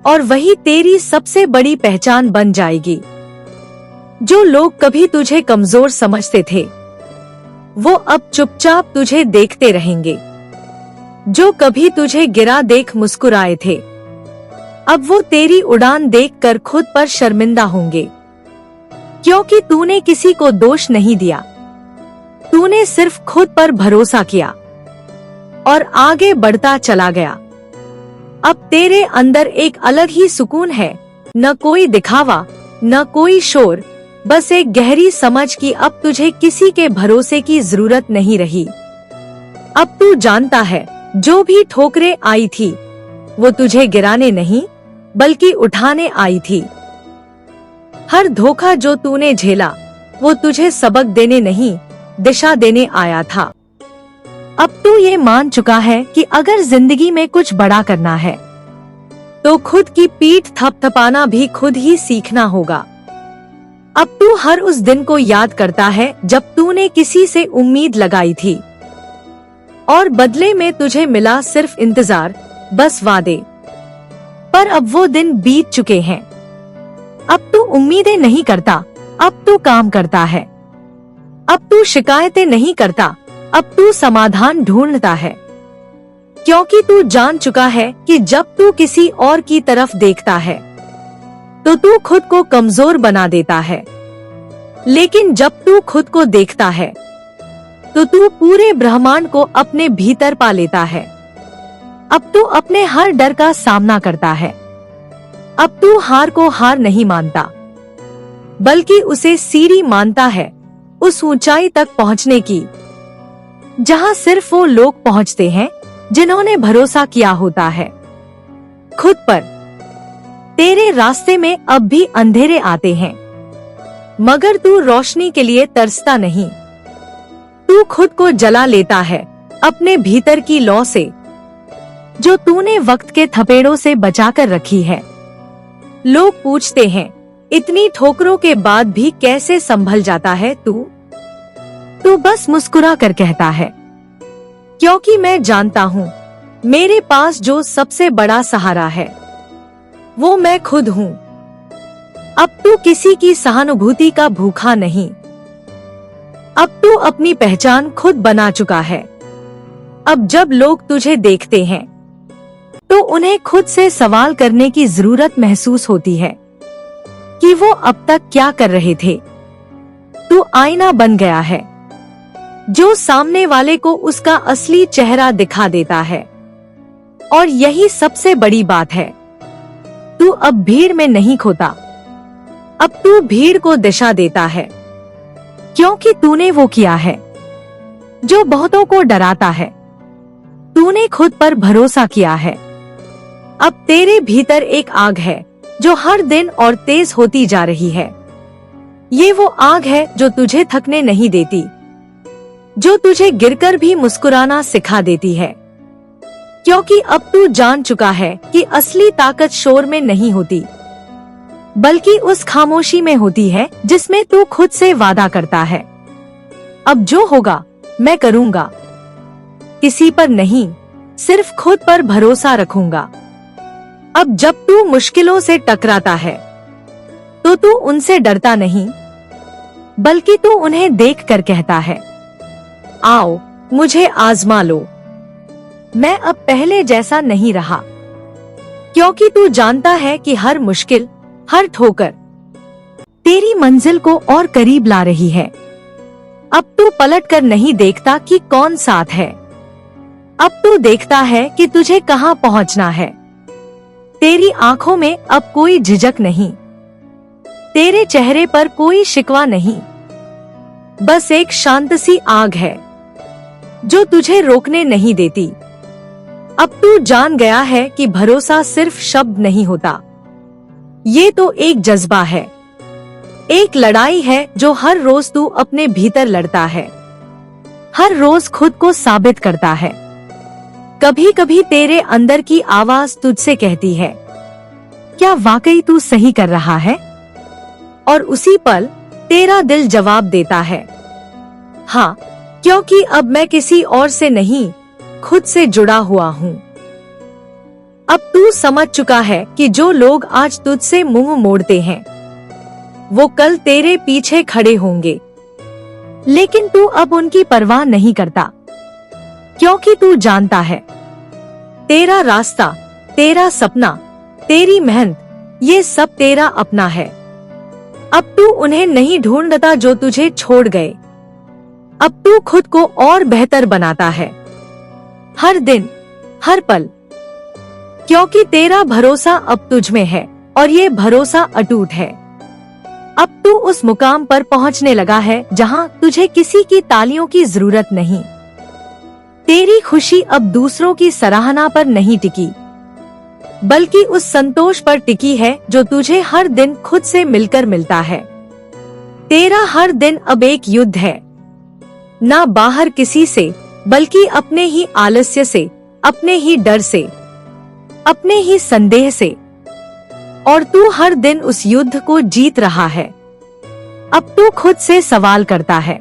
और वही तेरी सबसे बड़ी पहचान बन जाएगी। जो लोग कभी तुझे कमजोर समझते थे वो अब चुपचाप तुझे देखते रहेंगे। जो कभी तुझे गिरा देख मुस्कुराए थे अब वो तेरी उड़ान देखकर खुद पर शर्मिंदा होंगे, क्योंकि तूने किसी को दोष नहीं दिया, तूने सिर्फ खुद पर भरोसा किया और आगे बढ़ता चला गया। अब तेरे अंदर एक अलग ही सुकून है, न कोई दिखावा, न कोई शोर, बस एक गहरी समझ कि अब तुझे किसी के भरोसे की जरूरत नहीं रही। अब तू जानता है जो भी ठोकरें आई थी वो तुझे गिराने नहीं बल्कि उठाने आई थी। हर धोखा जो तूने झेला वो तुझे सबक देने नहीं, दिशा देने आया था। अब तू ये मान चुका है कि अगर जिंदगी में कुछ बड़ा करना है तो खुद की पीठ थपथपाना भी खुद ही सीखना होगा। अब तू हर उस दिन को याद करता है जब तूने किसी से उम्मीद लगाई थी और बदले में तुझे मिला सिर्फ इंतजार, बस वादे। पर अब वो दिन बीत चुके हैं। अब तू उम्मीदें नहीं करता, अब तू काम करता है। अब तू शिकायतें नहीं करता, अब तू समाधान ढूंढता है, क्योंकि तू जान चुका है कि जब तू किसी और की तरफ देखता है तो तू खुद को कमजोर बना देता है, लेकिन जब तू खुद को देखता है तो तू पूरे ब्रह्मांड को अपने भीतर पा लेता है। अब तू अपने हर डर का सामना करता है। अब तू हार को हार नहीं मानता बल्कि उसे सीढ़ी मानता है, उस ऊंचाई तक पहुंचने की जहां सिर्फ वो लोग पहुंचते हैं जिन्होंने भरोसा किया होता है खुद पर। तेरे रास्ते में अब भी अंधेरे आते हैं, मगर तू रोशनी के लिए तरसता नहीं। तू खुद को जला लेता है अपने भीतर की लौ से जो तूने वक्त के थपेड़ों से बचाकर रखी है। लोग पूछते हैं इतनी ठोकरों के बाद भी कैसे संभल जाता है तू? तू बस मुस्कुरा कर कहता है, क्योंकि मैं जानता हूँ मेरे पास जो सबसे बड़ा सहारा है वो मैं खुद हूँ। अब तू किसी की सहानुभूति का भूखा नहीं, अब तू अपनी पहचान खुद बना चुका है। अब जब लोग तुझे देखते हैं तो उन्हें खुद से सवाल करने की जरूरत महसूस होती है कि वो अब तक क्या कर रहे थे। तू आईना बन गया है जो सामने वाले को उसका असली चेहरा दिखा देता है, और यही सबसे बड़ी बात है। तू अब भीड़ में नहीं खोता, अब तू भीड़ को दिशा देता है, क्योंकि तूने वो किया है जो बहुतों को डराता है। तूने खुद पर भरोसा किया है। अब तेरे भीतर एक आग है जो हर दिन और तेज होती जा रही है। ये वो आग है जो तुझे थकने नहीं देती, जो तुझे गिरकर भी मुस्कुराना सिखा देती है, क्योंकि अब तू जान चुका है कि असली ताकत शोर में नहीं होती बल्कि उस खामोशी में होती है जिसमें तू खुद से वादा करता है, अब जो होगा मैं करूँगा, किसी पर नहीं, सिर्फ खुद पर भरोसा रखूंगा। अब जब तू मुश्किलों से टकराता है तो तू उनसे डरता नहीं, बल्कि तू उन्हें देखकर कहता है, आओ मुझे आजमा लो। मैं अब पहले जैसा नहीं रहा, क्योंकि तू जानता है कि हर मुश्किल, हर ठोकर तेरी मंजिल को और करीब ला रही है। अब तू पलट कर नहीं देखता कि कौन साथ है, अब तू देखता है कि तुझे कहां पहुंचना है। तेरी आंखों में अब कोई झिझक नहीं, तेरे चेहरे पर कोई शिकवा नहीं, बस एक शांत सी आग है जो तुझे रोकने नहीं देती। अब तू जान गया है कि भरोसा सिर्फ शब्द नहीं होता, ये तो एक जज्बा है, एक लड़ाई है जो हर रोज तू अपने भीतर लड़ता है, हर रोज खुद को साबित करता है। कभी कभी तेरे अंदर की आवाज तुझसे कहती है, क्या वाकई तू सही कर रहा है? और उसी पल तेरा दिल जवाब देता है, हाँ, क्योंकि अब मैं किसी और से नहीं, खुद से जुड़ा हुआ हूँ। अब तू समझ चुका है कि जो लोग आज तुझसे मुंह मोड़ते हैं, वो कल तेरे पीछे खड़े होंगे, लेकिन तू अब उनकी परवाह नहीं करता, क्योंकि तू जानता है तेरा रास्ता, तेरा सपना, तेरी मेहनत, ये सब तेरा अपना है। अब तू उन्हें नहीं ढूंढता जो तुझे छोड़ गए, अब तू खुद को और बेहतर बनाता है, हर दिन, हर पल, क्योंकि तेरा भरोसा अब तुझ में है और ये भरोसा अटूट है। अब तू उस मुकाम पर पहुंचने लगा है जहां तुझे किसी की तालियों की जरूरत नहीं। तेरी खुशी अब दूसरों की सराहना पर नहीं टिकी, बल्कि उस संतोष पर टिकी है जो तुझे हर दिन खुद से मिलकर मिलता है। तेरा हर दिन अब एक युद्ध है, ना बाहर किसी से, बल्कि अपने ही आलस्य से, अपने ही डर से, अपने ही संदेह से। और तू हर दिन उस युद्ध को जीत रहा है। अब तू खुद से सवाल करता है,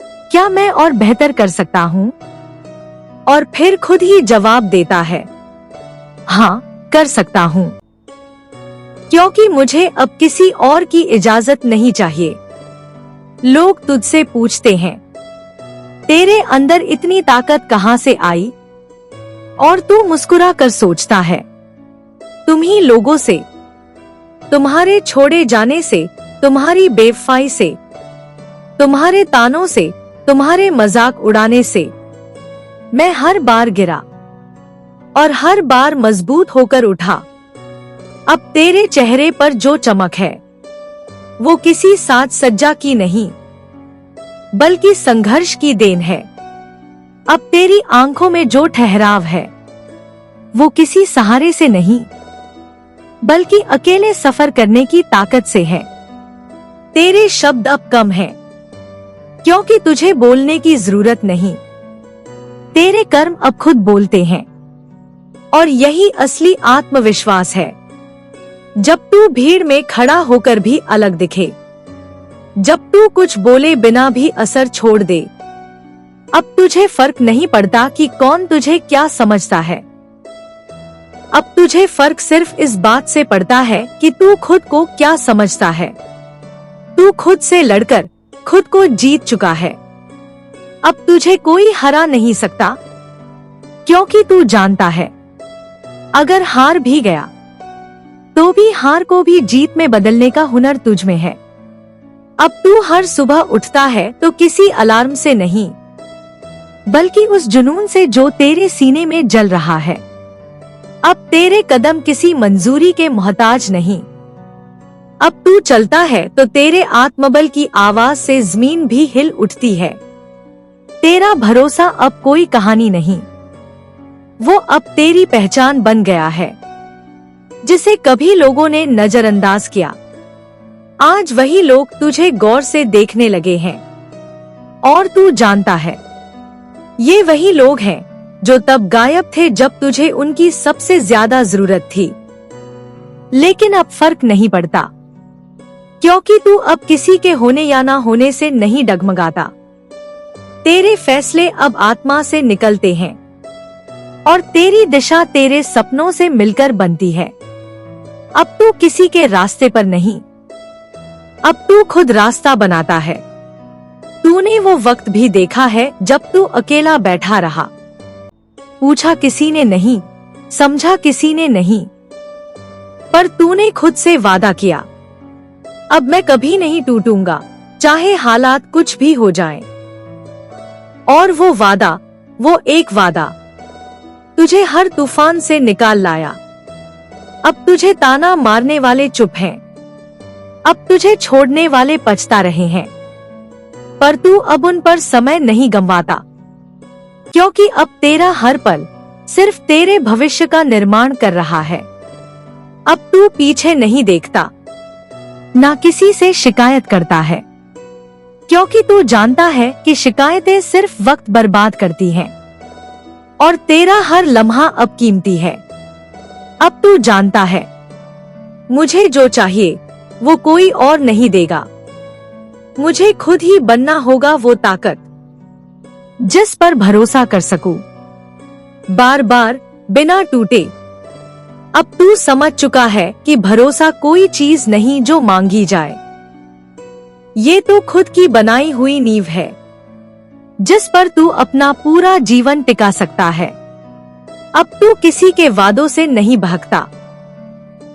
क्या मैं और बेहतर कर सकता हूँ? और फिर खुद ही जवाब देता है, हाँ, कर सकता हूँ, क्योंकि मुझे अब किसी और की इजाजत नहीं चाहिए। लोग तुझसे पूछते हैं, तेरे अंदर इतनी ताकत कहाँ से आई? और तू मुस्कुरा कर सोचता है, तुम ही लोगों से, तुम्हारे छोड़े जाने से, तुम्हारी बेवफाई से, तुम्हारे तानों से, तुम्हारे मजाक उड़ाने से मैं हर बार गिरा और हर बार मजबूत होकर उठा। अब तेरे चेहरे पर जो चमक है वो किसी साज सज्जा की नहीं, बल्कि संघर्ष की देन है। अब तेरी आंखों में जो ठहराव है वो किसी सहारे से नहीं, बल्कि अकेले सफर करने की ताकत से है। तेरे शब्द अब कम हैं, क्योंकि तुझे बोलने की जरूरत नहीं। तेरे कर्म अब खुद बोलते हैं, और यही असली आत्मविश्वास है। जब तू भीड़ में खड़ा होकर भी अलग दिखे, जब तू कुछ बोले बिना भी असर छोड़ दे, अब तुझे फर्क नहीं पड़ता कि कौन तुझे क्या समझता है। अब तुझे फर्क सिर्फ इस बात से पड़ता है कि तू खुद को क्या समझता है। तू खुद से लड़कर खुद को जीत चुका है। अब तुझे कोई हरा नहीं सकता, क्योंकि तू जानता है अगर हार भी गया तो भी हार को भी जीत में बदलने का हुनर तुझ में है। अब तू हर सुबह उठता है तो किसी अलार्म से नहीं, बल्कि उस जुनून से जो तेरे सीने में जल रहा है। अब तेरे कदम किसी मंजूरी के मोहताज नहीं। अब तू चलता है तो तेरे आत्मबल की आवाज से जमीन भी हिल उठती है। तेरा भरोसा अब कोई कहानी नहीं, वो अब तेरी पहचान बन गया है। जिसे कभी लोगों ने नजरअंदाज किया, आज वही लोग तुझे गौर से देखने लगे हैं। और तू जानता है, ये वही लोग हैं जो तब गायब थे जब तुझे उनकी सबसे ज्यादा जरूरत थी। लेकिन अब फर्क नहीं पड़ता, क्योंकि तू अब किसी के होने या ना होने से नहीं डगमगाता। तेरे फैसले अब आत्मा से निकलते हैं, और तेरी दिशा तेरे सपनों से मिलकर बनती है। अब तू किसी के रास्ते पर नहीं, अब तू खुद रास्ता बनाता है। तूने वो वक्त भी देखा है जब तू अकेला बैठा रहा। पूछा किसी ने नहीं, समझा किसी ने नहीं, पर तूने खुद से वादा किया, अब मैं कभी नहीं टूटूंगा, चाहे हालात कुछ भी हो जाएं। और वो वादा, वो एक वादा तुझे हर तूफान से निकाल लाया। अब तुझे ताना मारने वाले चुप हैं, अब तुझे छोड़ने वाले पछता रहे हैं, पर तू अब उन पर समय नहीं गंवाता, क्योंकि अब तेरा हर पल सिर्फ तेरे भविष्य का निर्माण कर रहा है। अब तू पीछे नहीं देखता, ना किसी से शिकायत करता है, क्योंकि तू जानता है कि शिकायतें सिर्फ वक्त बर्बाद करती हैं और तेरा हर लम्हा अब कीमती है। अब तू जानता है, मुझे जो चाहिए वो कोई और नहीं देगा, मुझे खुद ही बनना होगा वो ताकत जिस पर भरोसा कर सकूं, बार बार बिना टूटे। अब तू समझ चुका है कि भरोसा कोई चीज नहीं जो मांगी जाए, ये तो खुद की बनाई हुई नींव है जिस पर तू अपना पूरा जीवन टिका सकता है। अब तू किसी के वादों से नहीं भागता,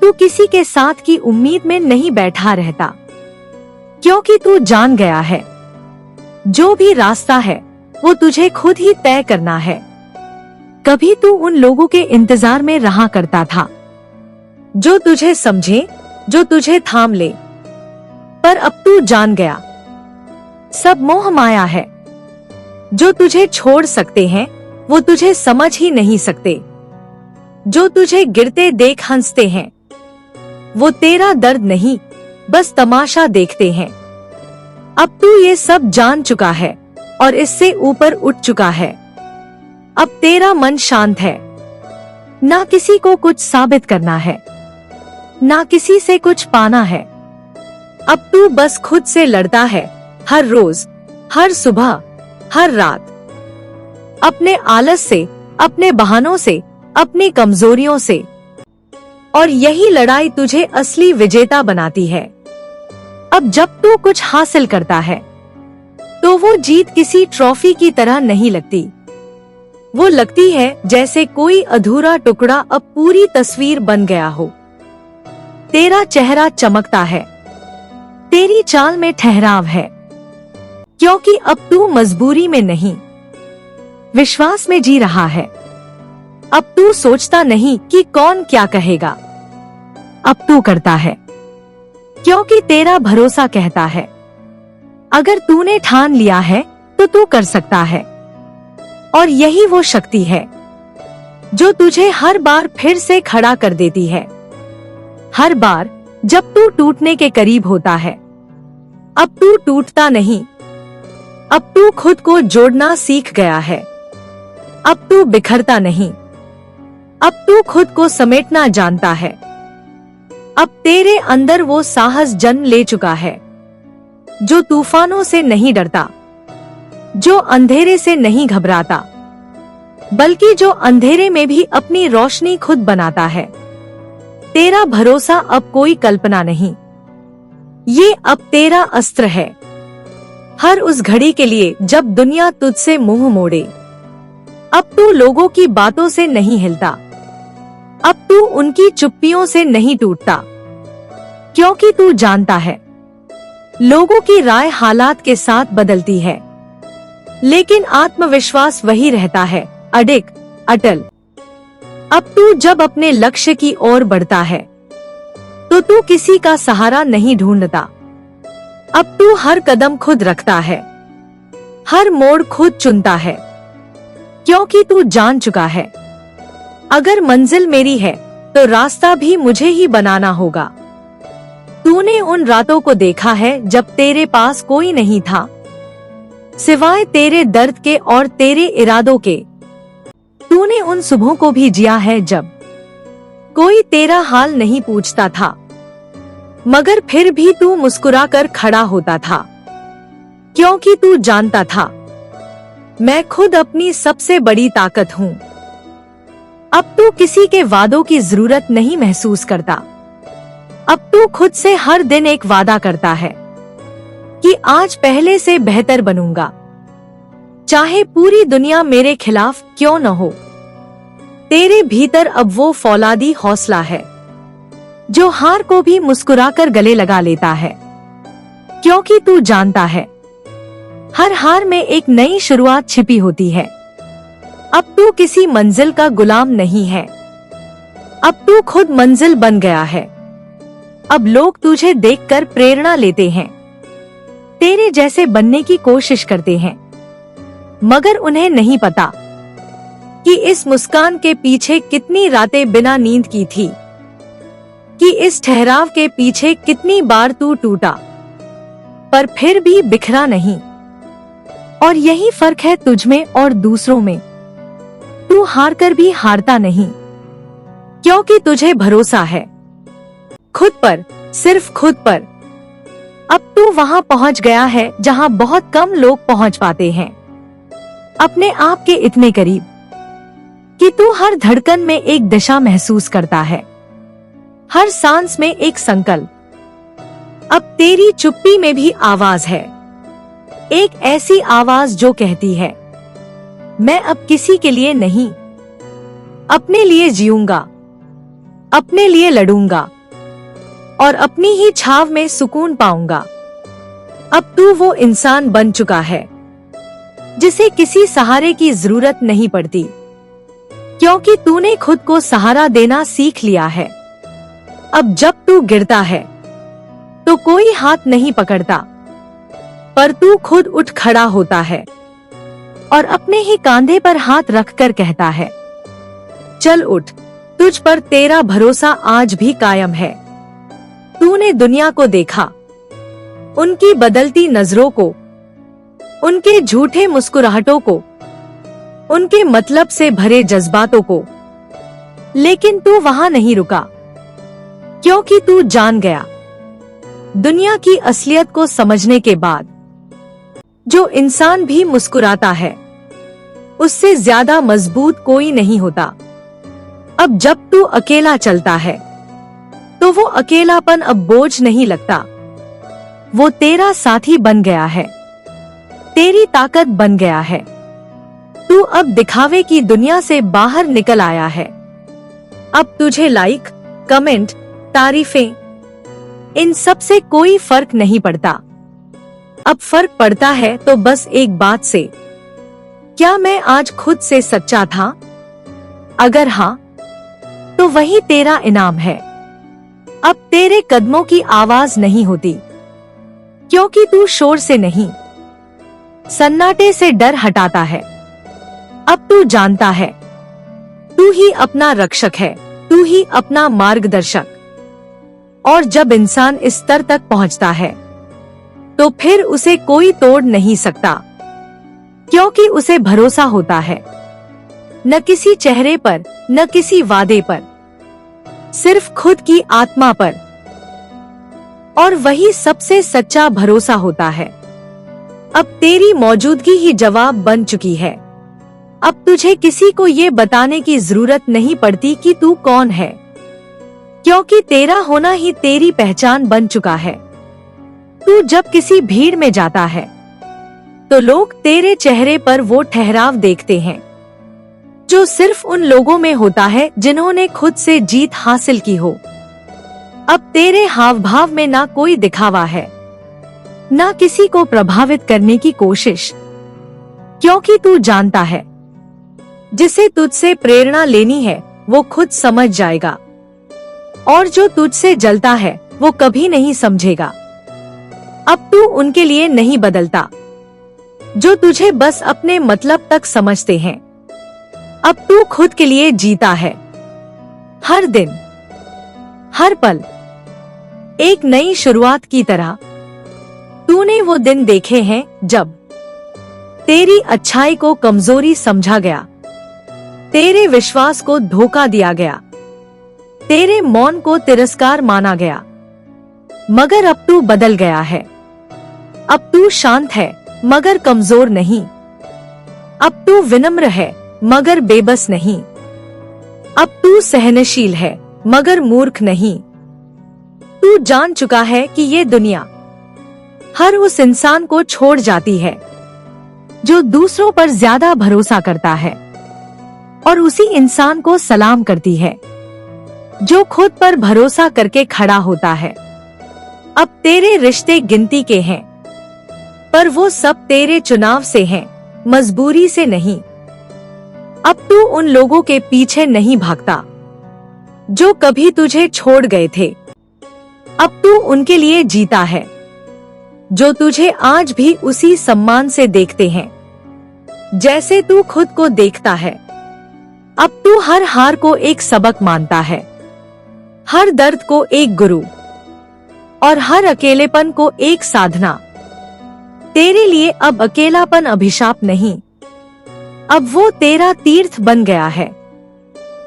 तू किसी के साथ की उम्मीद में नहीं बैठा रहता, क्योंकि तू जान गया है जो भी रास्ता है वो तुझे खुद ही तय करना है। कभी तू उन लोगों के इंतजार में रहा करता था जो तुझे समझे, जो तुझे थाम ले, पर अब तू जान गया सब मोह माया है। जो तुझे छोड़ सकते हैं वो तुझे समझ ही नहीं सकते, जो तुझे गिरते देख हंसते हैं वो तेरा दर्द नहीं बस तमाशा देखते हैं। अब तू ये सब जान चुका है और इससे ऊपर उठ चुका है। अब तेरा मन शांत है, ना किसी को कुछ साबित करना है, ना किसी से कुछ पाना है। अब तू बस खुद से लड़ता है, हर रोज, हर सुबह, हर रात, अपने आलस से, अपने बहानों से, अपनी कमजोरियों से। और यही लड़ाई तुझे असली विजेता बनाती है। अब जब तू कुछ हासिल करता है तो वो जीत किसी ट्रॉफी की तरह नहीं लगती, वो लगती है जैसे कोई अधूरा टुकड़ा अब पूरी तस्वीर बन गया हो। तेरा चेहरा चमकता है, तेरी चाल में ठहराव है, क्योंकि अब तू मजबूरी में नहीं, विश्वास में जी रहा है। अब तू सोचता नहीं कि कौन क्या कहेगा, अब तू करता है, क्योंकि तेरा भरोसा कहता है अगर तूने ठान लिया है तो तू कर सकता है। और यही वो शक्ति है जो तुझे हर बार फिर से खड़ा कर देती है, हर बार जब तू टूटने के करीब होता है। अब तू टूटता नहीं, अब तू खुद को जोड़ना सीख गया है। अब तू बिखरता नहीं, अब तू खुद को समेटना जानता है। अब तेरे अंदर वो साहस जन्म ले चुका है जो तूफानों से नहीं डरता, जो अंधेरे से नहीं घबराता, बल्कि जो अंधेरे में भी अपनी रोशनी खुद बनाता है। तेरा भरोसा अब कोई कल्पना नहीं, ये अब तेरा अस्त्र है, हर उस घड़ी के लिए जब दुनिया तुझसे मुंह मोड़े। अब तू लोगों की बातों से नहीं हिलता, अब तू उनकी चुप्पियों से नहीं टूटता, क्योंकि तू जानता है लोगों की राय हालात के साथ बदलती है, लेकिन आत्मविश्वास वही रहता है, अडिग, अटल। अब तू जब अपने लक्ष्य की ओर बढ़ता है तो तू किसी का सहारा नहीं ढूंढता। अब तू हर कदम खुद रखता है, हर मोड़ खुद चुनता है, क्योंकि तू जान चुका है अगर मंजिल मेरी है तो रास्ता भी मुझे ही बनाना होगा। तूने उन रातों को देखा है जब तेरे पास कोई नहीं था सिवाय तेरे दर्द के और तेरे इरादों के। तूने उन सुबहों को भी जिया है जब कोई तेरा हाल नहीं पूछता था, मगर फिर भी तू मुस्कुराकर खड़ा होता था, क्योंकि तू जानता था मैं खुद अपनी सबसे बड़ी ताकत हूँ। अब तू किसी के वादों की जरूरत नहीं महसूस करता, अब तू खुद से हर दिन एक वादा करता है कि आज पहले से बेहतर बनूंगा, चाहे पूरी दुनिया मेरे खिलाफ क्यों न हो। तेरे भीतर अब वो फौलादी हौसला है जो हार को भी मुस्कुराकर गले लगा लेता है, क्योंकि तू जानता है हर हार में एक नई शुरुआत छिपी होती है। अब तू किसी मंजिल का गुलाम नहीं है, अब तू खुद मंजिल बन गया है। अब लोग तुझे देखकर प्रेरणा लेते हैं, तेरे जैसे बनने की कोशिश करते हैं, मगर उन्हें नहीं पता कि इस मुस्कान के पीछे कितनी रातें बिना नींद की थी, कि इस ठहराव के पीछे कितनी बार तू टूटा पर फिर भी बिखरा नहीं। और यही फर्क है तुझमें और दूसरों में, तू हार कर भी हारता नहीं, क्योंकि तुझे भरोसा है खुद पर, सिर्फ खुद पर। अब तू वहां पहुंच गया है जहां बहुत कम लोग पहुंच पाते हैं, अपने आप के इतने करीब कि तू हर धड़कन में एक दिशा महसूस करता है, हर सांस में एक संकल्प। अब तेरी चुप्पी में भी आवाज है, एक ऐसी आवाज जो कहती है, मैं अब किसी के लिए नहीं, अपने लिए जीऊंगा, अपने लिए लड़ूंगा और अपनी ही छाव में सुकून पाऊंगा। अब तू वो इंसान बन चुका है जिसे किसी सहारे की जरूरत नहीं पड़ती, क्योंकि तूने खुद को सहारा देना सीख लिया है। अब जब तू गिरता है तो कोई हाथ नहीं पकड़ता, पर तू खुद उठ खड़ा होता है और अपने ही कांधे पर हाथ रखकर कहता है, चल उठ, तुझ पर तेरा भरोसा आज भी कायम है। तूने दुनिया को देखा, उनकी बदलती नजरों को, उनके झूठे मुस्कुराहटों को, उनके मतलब से भरे जज्बातों को, लेकिन तू वहां नहीं रुका, क्योंकि तू जान गया, दुनिया की असलियत को समझने के बाद, जो इंसान भी मुस्कुराता है उससे ज्यादा मजबूत कोई नहीं होता। अब जब तू अकेला चलता है तो वो अकेलापन अब बोझ नहीं लगता, वो तेरा साथी बन गया है, तेरी ताकत बन गया है। तू अब दिखावे की दुनिया से बाहर निकल आया है। अब तुझे लाइक, कमेंट, तारीफें, इन सब से कोई फर्क नहीं पड़ता। अब फर्क पड़ता है तो बस एक बात से, क्या मैं आज खुद से सच्चा था? अगर हाँ, तो वही तेरा इनाम है। अब तेरे कदमों की आवाज नहीं होती, क्योंकि तू शोर से नहीं, सन्नाटे से डर हटाता है। अब तू जानता है, तू ही अपना रक्षक है, तू ही अपना मार्गदर्शक। और जब इंसान इस स्तर तक पहुंचता है तो फिर उसे कोई तोड़ नहीं सकता, क्योंकि उसे भरोसा होता है न किसी चेहरे पर, न किसी वादे पर, सिर्फ खुद की आत्मा पर। और वही सबसे सच्चा भरोसा होता है। अब तेरी मौजूदगी ही जवाब बन चुकी है। अब तुझे किसी को ये बताने की जरूरत नहीं पड़ती कि तू कौन है, क्योंकि तेरा होना ही तेरी पहचान बन चुका है। तू जब किसी भीड़ में जाता है तो लोग तेरे चेहरे पर वो ठहराव देखते हैं जो सिर्फ उन लोगों में होता है जिन्होंने खुद से जीत हासिल की हो। अब तेरे हाव भाव में ना कोई दिखावा है, ना किसी को प्रभावित करने की कोशिश, क्योंकि तू जानता है, जिसे तुझसे प्रेरणा लेनी है वो खुद समझ जाएगा, और जो तुझसे जलता है वो कभी नहीं समझेगा। अब तू उनके लिए नहीं बदलता जो तुझे बस अपने मतलब तक समझते हैं। अब तू खुद के लिए जीता है, हर दिन, हर पल एक नई शुरुआत की तरह। तूने वो दिन देखे हैं जब तेरी अच्छाई को कमजोरी समझा गया, तेरे विश्वास को धोखा दिया गया, तेरे मौन को तिरस्कार माना गया। मगर अब तू बदल गया है। अब तू शांत है मगर कमजोर नहीं। अब तू विनम्र है मगर बेबस नहीं। अब तू सहनशील है मगर मूर्ख नहीं। तू जान चुका है कि ये दुनिया हर उस इंसान को छोड़ जाती है जो दूसरों पर ज्यादा भरोसा करता है, और उसी इंसान को सलाम करती है जो खुद पर भरोसा करके खड़ा होता है। अब तेरे रिश्ते गिनती के हैं, पर वो सब तेरे चुनाव से हैं, मजबूरी से नहीं। अब तू उन लोगों के पीछे नहीं भागता जो कभी तुझे छोड़ गए थे। अब तू उनके लिए जीता है जो तुझे आज भी उसी सम्मान से देखते हैं जैसे तू खुद को देखता है। अब तू हर हार को एक सबक मानता है, हर दर्द को एक गुरु, और हर अकेलेपन को एक साधना। तेरे लिए अब अकेलापन अभिशाप नहीं, अब वो तेरा तीर्थ बन गया है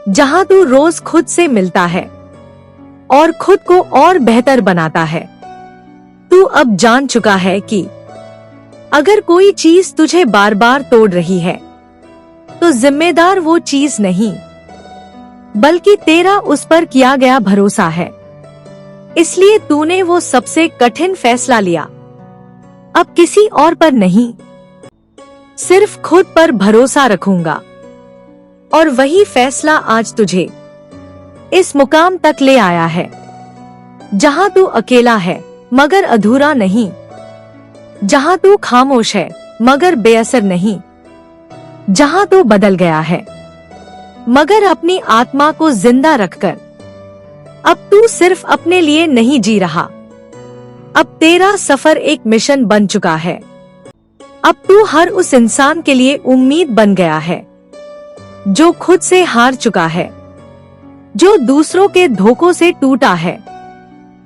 जहां तू रोज खुद से मिलता है और खुद को और बेहतर बनाता है। तू अब जान चुका है कि अगर कोई चीज तुझे बार बार तोड़ रही है तो जिम्मेदार वो चीज नहीं, बल्कि तेरा उस पर किया गया भरोसा है। इसलिए तूने वो सबसे कठिन फैसला लिया, अब किसी और पर नहीं, सिर्फ खुद पर भरोसा रखूंगा। और वही फैसला आज तुझे इस मुकाम तक ले आया है जहां तू अकेला है मगर अधूरा नहीं, जहां तू खामोश है मगर बेअसर नहीं, जहां तू बदल गया है मगर अपनी आत्मा को जिंदा रखकर। अब तू सिर्फ अपने लिए नहीं जी रहा, अब तेरा सफर एक मिशन बन चुका है। अब तू हर उस इंसान के लिए उम्मीद बन गया है जो खुद से हार चुका है, जो दूसरों के धोखों से टूटा है,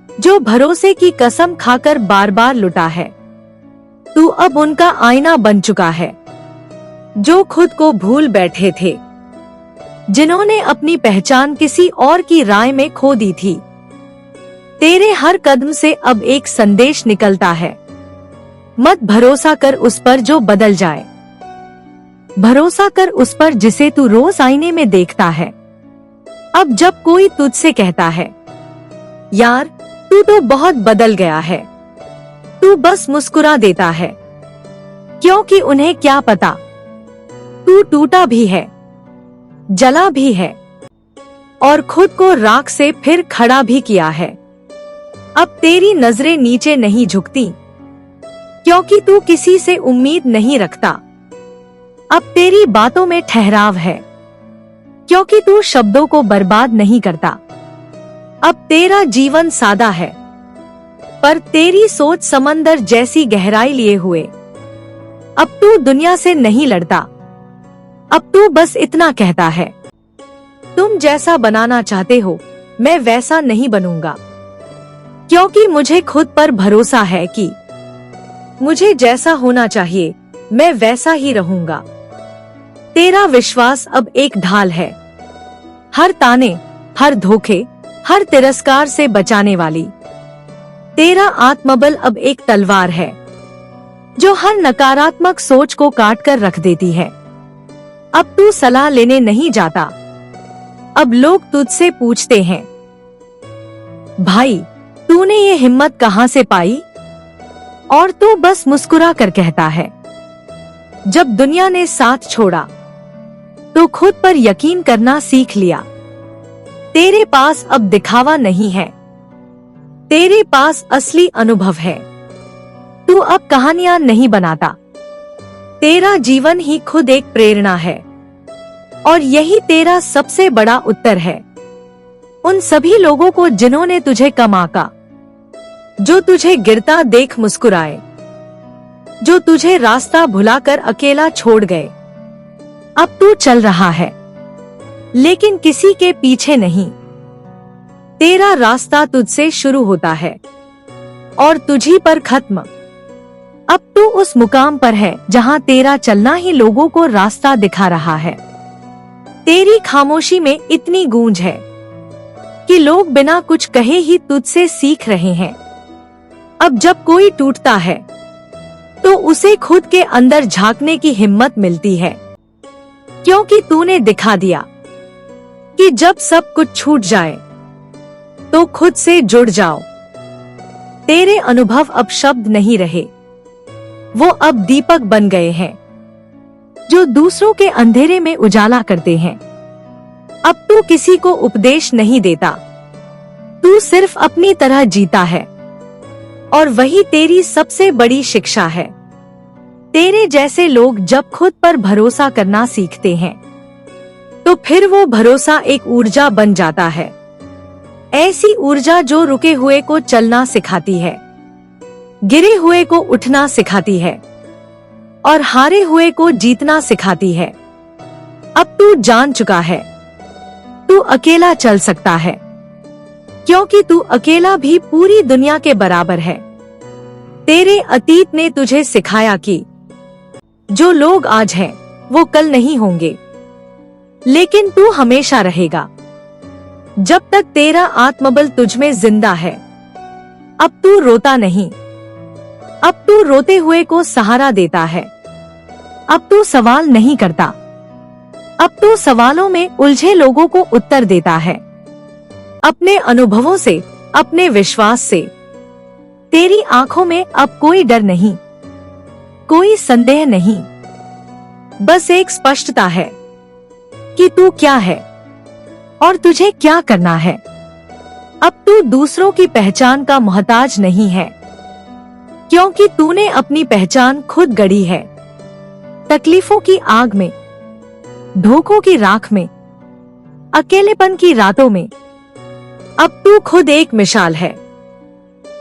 जो भरोसे की कसम खाकर बार बार लुटा है। तू अब उनका आईना बन चुका है जो खुद को भूल बैठे थे, जिन्होंने अपनी पहचान किसी और की राय में खो दी थी। तेरे हर कदम से अब एक संदेश निकलता है, मत भरोसा कर उस पर जो बदल जाए, भरोसा कर उस पर जिसे तू रोज आईने में देखता है। अब जब कोई तुझसे कहता है यार तू तो बहुत बदल गया है, तू बस मुस्कुरा देता है, क्योंकि उन्हें क्या पता तू टूटा भी है, जला भी है, और खुद को राख से फिर खड़ा भी किया है। अब तेरी नजरें नीचे नहीं झुकती, क्योंकि तू किसी से उम्मीद नहीं रखता। अब तेरी बातों में ठहराव है, क्योंकि तू शब्दों को बर्बाद नहीं करता। अब तेरा जीवन सादा है, पर तेरी सोच समंदर जैसी गहराई लिए हुए। अब तू दुनिया से नहीं लड़ता, अब तू बस इतना कहता है, तुम जैसा बनाना चाहते हो मैं वैसा नहीं बनूंगा, क्योंकि मुझे खुद पर भरोसा है कि मुझे जैसा होना चाहिए मैं वैसा ही रहूंगा। तेरा विश्वास अब एक ढाल है, हर ताने, हर धोखे, हर तिरस्कार से बचाने वाली। तेरा आत्मबल अब एक तलवार है जो हर नकारात्मक सोच को काट कर रख देती है। अब तू सलाह लेने नहीं जाता, अब लोग तुझसे पूछते हैं भाई तूने ये हिम्मत कहां से पाई, और तू बस मुस्कुरा कर कहता है जब दुनिया ने साथ छोड़ा तो खुद पर यकीन करना सीख लिया। तेरे पास अब दिखावा नहीं है, तेरे पास असली अनुभव है। तू अब कहानियां नहीं बनाता, तेरा जीवन ही खुद एक प्रेरणा है, और यही तेरा सबसे बड़ा उत्तर है उन सभी लोगों को जिन्होंने तुझे कम आंका, जो तुझे गिरता देख मुस्कुराए, जो तुझे रास्ता भुलाकर अकेला छोड़ गए। अब तू चल रहा है, लेकिन किसी के पीछे नहीं। तेरा रास्ता तुझसे शुरू होता है और तुझी पर खत्म। अब तू उस मुकाम पर है जहां तेरा चलना ही लोगों को रास्ता दिखा रहा है। तेरी खामोशी में इतनी गूंज है कि लोग बिना कुछ कहे ही तुझसे सीख रहे हैं। अब जब कोई टूटता है तो उसे खुद के अंदर झांकने की हिम्मत मिलती है, क्योंकि तूने दिखा दिया कि जब सब कुछ छूट जाए तो खुद से जुड़ जाओ। तेरे अनुभव अब शब्द नहीं रहे, वो अब दीपक बन गए हैं जो दूसरों के अंधेरे में उजाला करते हैं। अब तू किसी को उपदेश नहीं देता, तू सिर्फ अपनी तरह जीता है, और वही तेरी सबसे बड़ी शिक्षा है। तेरे जैसे लोग जब खुद पर भरोसा करना सीखते हैं तो फिर वो भरोसा एक ऊर्जा बन जाता है, ऐसी ऊर्जा जो रुके हुए को चलना सिखाती है, गिरे हुए को उठना सिखाती है और हारे हुए को जीतना सिखाती है। अब तू जान चुका है, तू अकेला चल सकता है, क्योंकि तू अकेला भी पूरी दुनिया के बराबर है। तेरे अतीत ने तुझे सिखाया कि जो लोग आज हैं, वो कल नहीं होंगे, लेकिन तू हमेशा रहेगा जब तक तेरा आत्मबल तुझ में जिंदा है। अब तू रोता नहीं, अब तू रोते हुए को सहारा देता है। अब तू सवाल नहीं करता, अब तू सवालों में उलझे लोगों को उत्तर देता है। अपने अनुभवों से, अपने विश्वास से तेरी आंखों में अब कोई डर नहीं, कोई संदेह नहीं, बस एक स्पष्टता है कि तू क्या है और तुझे क्या करना है। अब तू दूसरों की पहचान का मोहताज नहीं है, क्योंकि तूने अपनी पहचान खुद गढ़ी है। तकलीफों की आग में, धोखों की राख में, अकेलेपन की रातों में अब तू खुद एक मिसाल है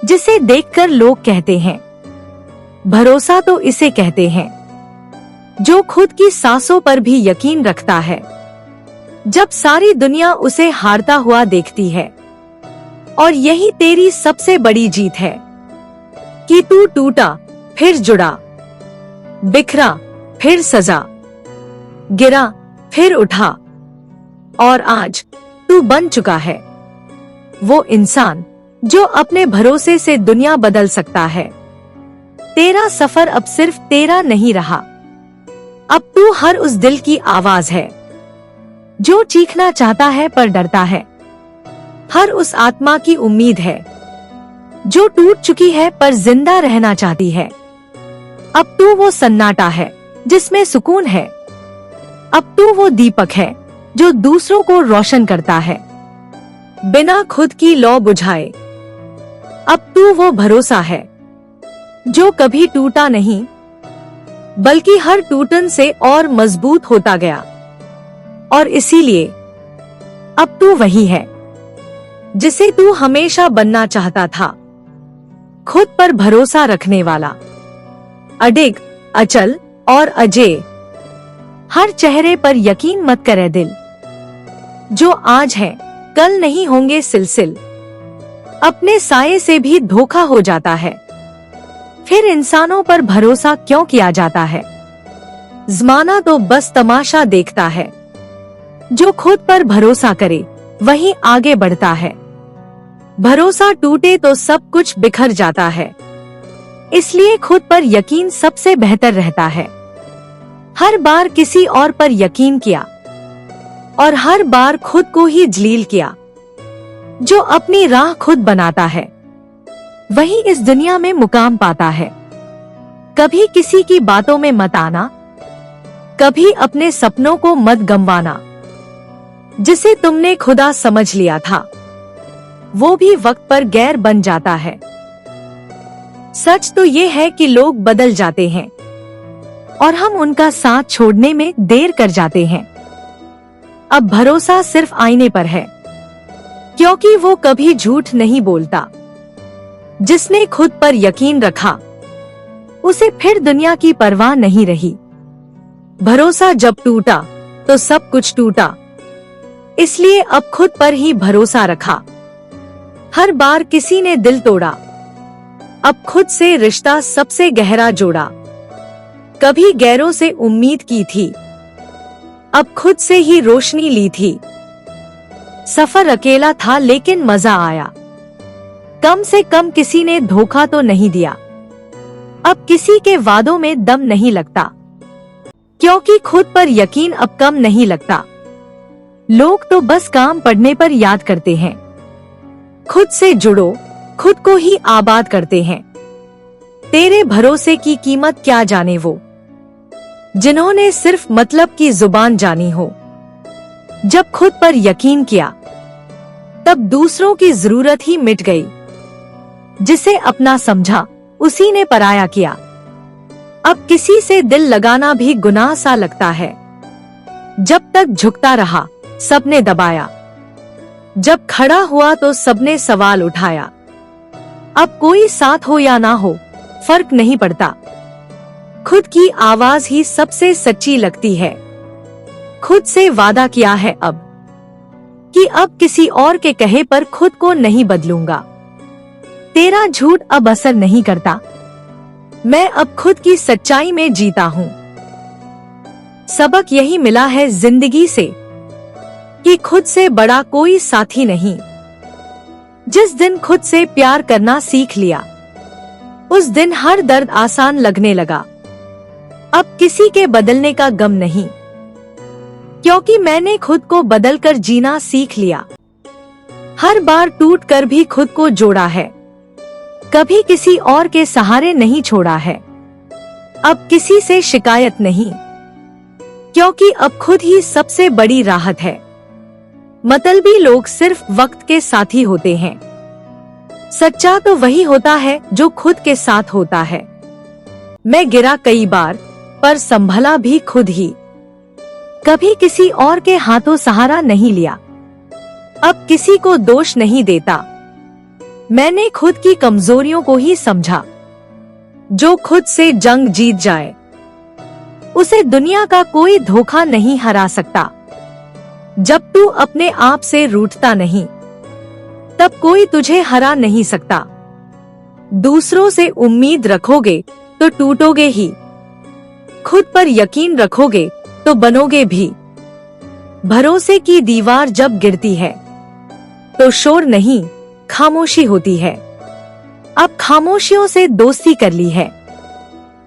जिसे देखकर लोग कहते हैं भरोसा तो इसे कहते हैं जो खुद की सांसों पर भी यकीन रखता है जब सारी दुनिया उसे हारता हुआ देखती है। और यही तेरी सबसे बड़ी जीत है कि तू टूटा फिर जुड़ा, बिखरा फिर सजा, गिरा फिर उठा, और आज तू बन चुका है वो इंसान जो अपने भरोसे से दुनिया बदल सकता है। तेरा सफर अब सिर्फ तेरा नहीं रहा, अब तू हर उस दिल की आवाज है जो चीखना चाहता है पर डरता है, हर उस आत्मा की उम्मीद है जो टूट चुकी है पर जिंदा रहना चाहती है। अब तू वो सन्नाटा है जिसमें सुकून है, अब तू वो दीपक है जो दूसरों को रोशन करता है बिना खुद की लौ बुझाए। अब तू वो भरोसा है जो कभी टूटा नहीं, बल्कि हर टूटन से और मजबूत होता गया। और इसीलिए अब तू वही है जिसे तू हमेशा बनना चाहता था, खुद पर भरोसा रखने वाला, अडिग, अचल और अजेय। हर चेहरे पर यकीन मत करे दिल, जो आज है कल नहीं होंगे सिलसिल। अपने साये से भी धोखा हो जाता है, फिर इंसानों पर भरोसा क्यों किया जाता है। ज़माना तो बस तमाशा देखता है, जो खुद पर भरोसा करे वही आगे बढ़ता है। भरोसा टूटे तो सब कुछ बिखर जाता है, इसलिए खुद पर यकीन सबसे बेहतर रहता है। हर बार किसी और पर यकीन किया और हर बार खुद को ही जलील किया। जो अपनी राह खुद बनाता है वही इस दुनिया में मुकाम पाता है। कभी किसी की बातों में मत आना, कभी अपने सपनों को मत गंवाना। जिसे तुमने खुदा समझ लिया था वो भी वक्त पर गैर बन जाता है। सच तो ये है कि लोग बदल जाते हैं और हम उनका साथ छोड़ने में देर कर जाते हैं। अब भरोसा सिर्फ आईने पर है, क्योंकि वो कभी झूठ नहीं बोलता। जिसने खुद पर यकीन रखा उसे फिर दुनिया की परवाह नहीं रही। भरोसा जब टूटा तो सब कुछ टूटा, इसलिए अब खुद पर ही भरोसा रखा। हर बार किसी ने दिल तोड़ा, अब खुद से रिश्ता सबसे गहरा जोड़ा। कभी गैरों से उम्मीद की थी, अब खुद से ही रोशनी ली थी। सफर अकेला था लेकिन मजा आया, कम से कम किसी ने धोखा तो नहीं दिया। अब किसी के वादों में दम नहीं लगता, क्योंकि खुद पर यकीन अब कम नहीं लगता। लोग तो बस काम पड़ने पर याद करते हैं। खुद से जुड़ो, खुद को ही आबाद करते हैं। तेरे भरोसे की कीमत क्या जाने वो, जिन्होंने सिर्फ मतलब की जुबान जानी हो। जब खुद पर यकीन किया, तब दूसरों की जरूरत ही मिट गई। जिसे अपना समझा, उसी ने पराया किया। अब किसी से दिल लगाना भी गुनाह सा लगता है। जब तक झुकता रहा, सबने दबाया। जब खड़ा हुआ तो सबने सवाल उठाया। अब कोई साथ हो या ना हो, फर्क नहीं पड़ता। खुद की आवाज ही सबसे सच्ची लगती है। खुद से वादा किया है अब, कि अब किसी और के कहे पर खुद को नहीं बदलूंगा। तेरा झूठ अब असर नहीं करता। मैं अब खुद की सच्चाई में जीता हूँ। सबक यही मिला है जिंदगी से, कि खुद से बड़ा कोई साथी नहीं। जिस दिन खुद से प्यार करना सीख लिया, उस दिन हर दर्द आसान लगने लगा। अब किसी के बदलने का गम नहीं, क्योंकि मैंने खुद को बदलकर जीना सीख लिया। हर बार टूट कर भी खुद को जोड़ा है, कभी किसी और के सहारे नहीं छोड़ा है। अब किसी से शिकायत नहीं, क्योंकि अब खुद ही सबसे बड़ी राहत है। मतलबी लोग सिर्फ वक्त के साथी होते हैं। सच्चा तो वही होता है जो खुद के साथ होता है। मैं गिरा कई बार, पर संभला भी खुद ही। कभी किसी और के हाथों सहारा नहीं लिया। अब किसी को दोष नहीं देता। मैंने खुद की कमजोरियों को ही समझा। जो खुद से जंग जीत जाए, उसे दुनिया का कोई धोखा नहीं हरा सकता। जब तू अपने आप से रूठता नहीं, तब कोई तुझे हरा नहीं सकता। दूसरों से उम्मीद रखोगे तो टूटोगे ही। खुद पर यकीन रखोगे तो बनोगे भी। भरोसे की दीवार जब गिरती है, तो शोर नहीं, खामोशी होती है। अब खामोशियों से दोस्ती कर ली है।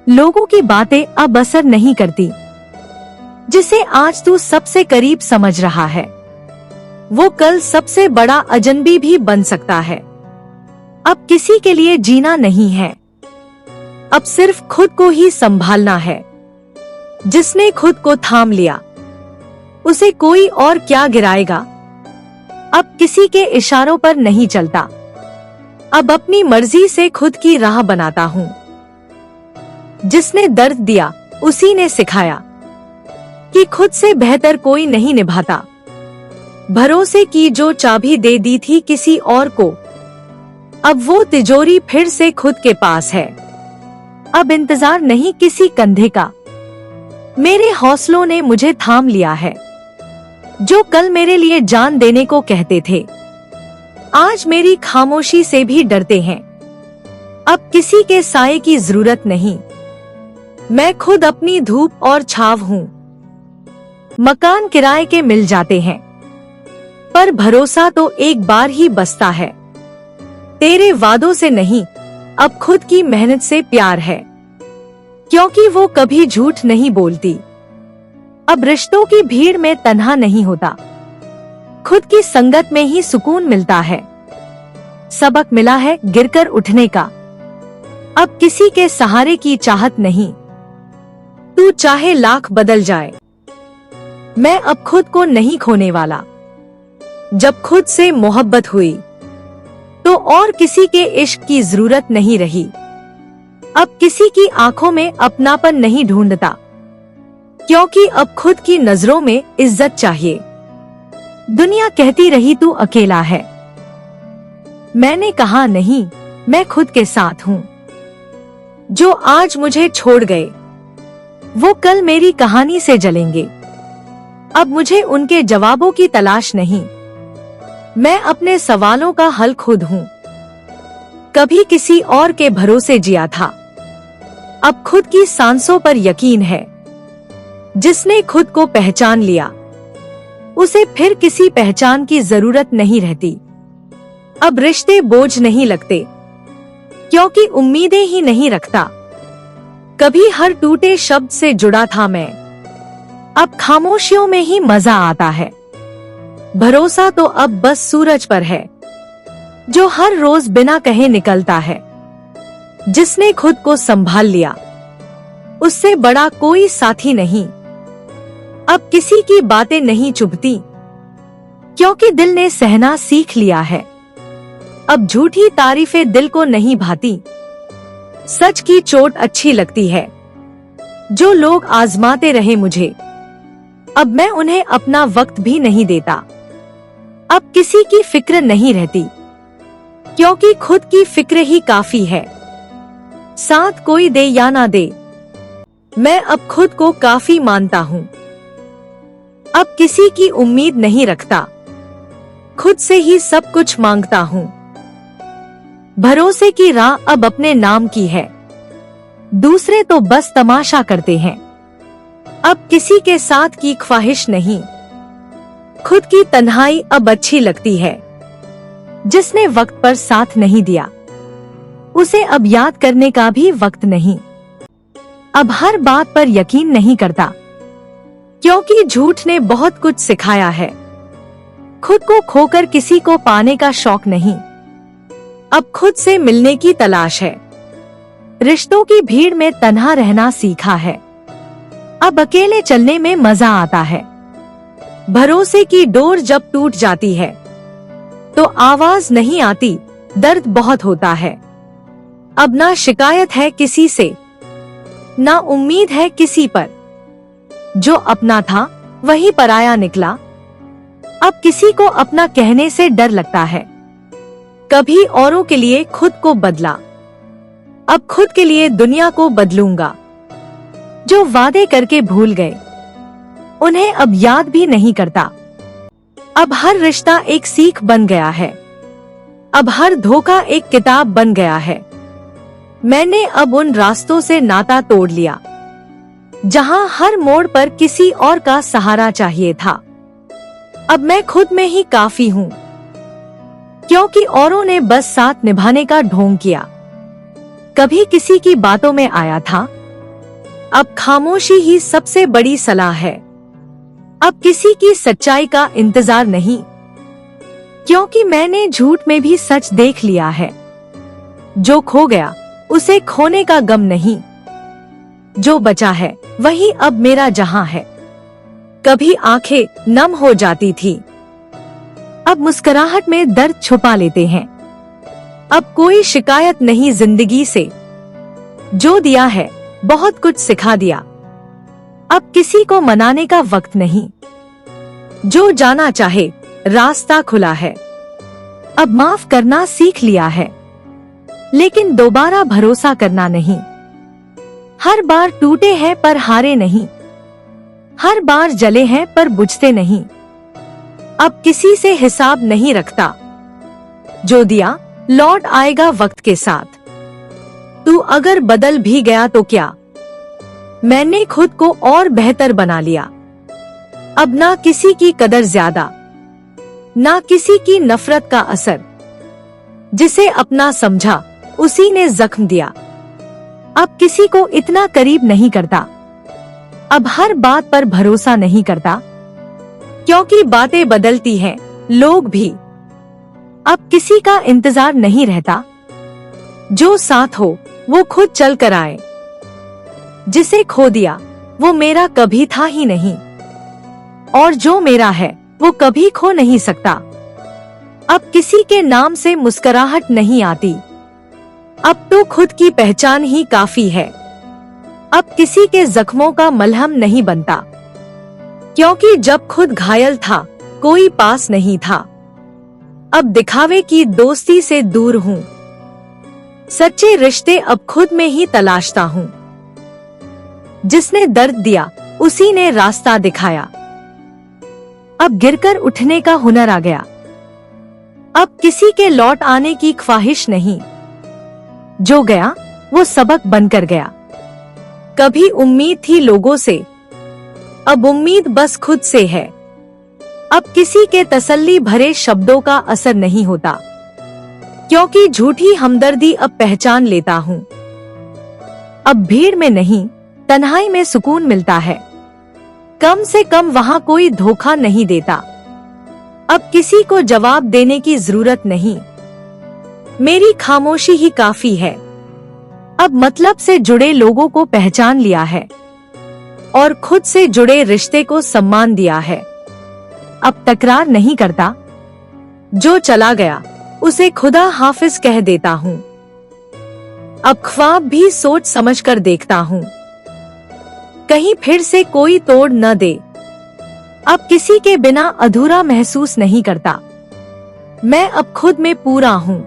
लोगों की बातें अब असर नहीं करती। जिसे आज तू सबसे करीब समझ रहा है, वो कल सबसे बड़ा अजनबी भी बन सकता है। अब किसी के लिए जीना नहीं है, अब सिर्फ खुद को ही संभालना है। जिसने खुद को थाम लिया, उसे कोई और क्या गिराएगा। अब किसी के इशारों पर नहीं चलता। अब अपनी मर्जी से खुद की राह बनाता हूँ। जिसने दर्द दिया, उसी ने सिखाया कि खुद से बेहतर कोई नहीं निभाता। भरोसे की जो चाबी दे दी थी किसी और को, अब वो तिजोरी फिर से खुद के पास है। अब इंतजार नहीं किसी कंधे का। मेरे हौसलों ने मुझे थाम लिया है। जो कल मेरे लिए जान देने को कहते थे, आज मेरी खामोशी से भी डरते हैं। अब किसी के साये की जरूरत नहीं। मैं खुद अपनी धूप और छाव हूँ। मकान किराए के मिल जाते हैं, पर भरोसा तो एक बार ही बसता है। तेरे वादों से नहीं, अब खुद की मेहनत से प्यार है, क्योंकि वो कभी झूठ नहीं बोलती। अब रिश्तों की भीड़ में तन्हा नहीं होता। खुद की संगत में ही सुकून मिलता है। सबक मिला है गिरकर उठने का। अब किसी के सहारे की चाहत नहीं। तू चाहे लाख बदल जाए, मैं अब खुद को नहीं खोने वाला। जब खुद से मोहब्बत हुई, तो और किसी के इश्क की जरूरत नहीं रही। अब किसी की आंखों में अपनापन नहीं ढूंढता, क्योंकि अब खुद की नजरों में इज्जत चाहिए। दुनिया कहती रही तू अकेला है। मैंने कहा नहीं, मैं खुद के साथ हूँ। जो आज मुझे छोड़ गए, वो कल मेरी कहानी से जलेंगे। अब मुझे उनके जवाबों की तलाश नहीं। मैं अपने सवालों का हल खुद हूँ। कभी किसी और के भरोसे जिया था, अब खुद की सांसों पर यकीन है। जिसने खुद को पहचान लिया, उसे फिर किसी पहचान की जरूरत नहीं रहती। अब रिश्ते बोझ नहीं लगते, क्योंकि उम्मीदें ही नहीं रखता। कभी हर टूटे शब्द से जुड़ा था मैं, अब खामोशियों में ही मजा आता है। भरोसा तो अब बस सूरज पर है, जो हर रोज बिना कहे निकलता है। जिसने खुद को संभाल लिया, उससे बड़ा कोई साथी नहीं। अब किसी की बातें नहीं चुभती, क्योंकि दिल ने सहना सीख लिया है। अब झूठी तारीफें दिल को नहीं भाती, सच की चोट अच्छी लगती है। जो लोग आजमाते रहे मुझे, अब मैं उन्हें अपना वक्त भी नहीं देता। अब किसी की फिक्र नहीं रहती, क्योंकि खुद की फिक्र ही काफी है। साथ कोई दे या ना दे, मैं अब खुद को काफी मानता हूँ। अब किसी की उम्मीद नहीं रखता, खुद से ही सब कुछ मांगता हूँ। भरोसे की राह अब अपने नाम की है, दूसरे तो बस तमाशा करते हैं। अब किसी के साथ की ख्वाहिश नहीं, खुद की तन्हाई अब अच्छी लगती है। जिसने वक्त पर साथ नहीं दिया, उसे अब याद करने का भी वक्त नहीं। अब हर बात पर यकीन नहीं करता, क्योंकि झूठ ने बहुत कुछ सिखाया है। खुद को खोकर किसी को पाने का शौक नहीं, अब खुद से मिलने की तलाश है। रिश्तों की भीड़ में तन्हा रहना सीखा है, अब अकेले चलने में मजा आता है। भरोसे की डोर जब टूट जाती है, तो आवाज नहीं आती, दर्द बहुत होता है। अब ना शिकायत है किसी से, ना उम्मीद है किसी पर। जो अपना था वही पराया निकला, अब किसी को अपना कहने से डर लगता है। कभी औरों के लिए खुद को बदला, अब खुद के लिए दुनिया को बदलूंगा। जो वादे करके भूल गए, उन्हें अब याद भी नहीं करता। अब हर रिश्ता एक सीख बन गया है, अब हर धोखा एक किताब बन गया है। मैंने अब उन रास्तों से नाता तोड़ लिया, जहां हर मोड़ पर किसी और का सहारा चाहिए था। अब मैं खुद में ही काफी हूँ, क्योंकि औरों ने बस साथ निभाने का ढोंग किया। कभी किसी की बातों में आया था, अब खामोशी ही सबसे बड़ी सलाह है। अब किसी की सच्चाई का इंतजार नहीं, क्योंकि मैंने झूठ में भी सच देख लिया है। जो खो गया उसे खोने का गम नहीं, जो बचा है वही अब मेरा जहां है। कभी आंखें नम हो जाती थी, अब मुस्कुराहट में दर्द छुपा लेते हैं। अब कोई शिकायत नहीं जिंदगी से, जो दिया है बहुत कुछ सिखा दिया। अब किसी को मनाने का वक्त नहीं, जो जाना चाहे रास्ता खुला है। अब माफ करना सीख लिया है, लेकिन दोबारा भरोसा करना नहीं। हर बार टूटे हैं पर हारे नहीं, हर बार जले हैं पर बुझते नहीं। अब किसी से हिसाब नहीं रखता, जो दिया लौट आएगा वक्त के साथ। तू अगर बदल भी गया तो क्या, मैंने खुद को और बेहतर बना लिया। अब ना किसी की कदर ज्यादा, ना किसी की नफरत का असर। जिसे अपना समझा उसी ने जख्म दिया, अब किसी को इतना करीब नहीं करता। अब हर बात पर भरोसा नहीं करता, क्योंकि बातें बदलती हैं, लोग भी। अब किसी का इंतजार नहीं रहता, जो साथ हो वो खुद चल कर आए। जिसे खो दिया वो मेरा कभी था ही नहीं, और जो मेरा है वो कभी खो नहीं सकता। अब किसी के नाम से मुस्कुराहट नहीं आती, अब तो खुद की पहचान ही काफी है। अब किसी के जख्मों का मलहम नहीं बनता, क्योंकि जब खुद घायल था कोई पास नहीं था। अब दिखावे की दोस्ती से दूर हूँ, सच्चे रिश्ते अब खुद में ही तलाशता हूँ। जिसने दर्द दिया उसी ने रास्ता दिखाया, अब गिरकर उठने का हुनर आ गया। अब किसी के लौट आने की ख्वाहिश नहीं, जो गया वो सबक बनकर गया। कभी उम्मीद थी लोगों से, अब उम्मीद बस खुद से है। अब किसी के तसल्ली भरे शब्दों का असर नहीं होता, क्योंकि झूठी हमदर्दी अब पहचान लेता हूँ। अब भीड़ में नहीं तन्हाई में सुकून मिलता है, कम से कम वहाँ कोई धोखा नहीं देता। अब किसी को जवाब देने की जरूरत नहीं, मेरी खामोशी ही काफी है। अब मतलब से जुड़े लोगों को पहचान लिया है और खुद से जुड़े रिश्ते को सम्मान दिया है। अब तकरार नहीं करता, जो चला गया उसे खुदा हाफिज कह देता हूँ। अब ख्वाब भी सोच समझकर देखता हूँ, कहीं फिर से कोई तोड़ न दे। अब किसी के बिना अधूरा महसूस नहीं करता, मैं अब खुद में पूरा हूँ।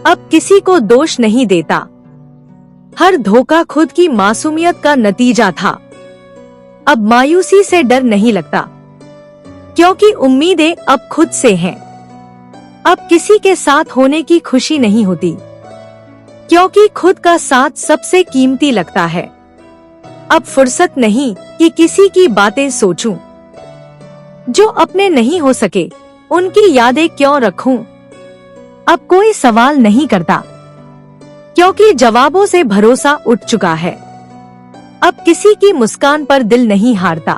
अब किसी को दोष नहीं देता, हर धोखा खुद की मासूमियत का नतीजा था। अब मायूसी से डर नहीं लगता, क्योंकि उम्मीदें अब खुद से हैं। अब किसी के साथ होने की खुशी नहीं होती, क्योंकि खुद का साथ सबसे कीमती लगता है। अब फुर्सत नहीं कि किसी की बातें सोचूं, जो अपने नहीं हो सके उनकी यादें क्यों रखूं। अब कोई सवाल नहीं करता, क्योंकि जवाबों से भरोसा उठ चुका है। अब किसी की मुस्कान पर दिल नहीं हारता,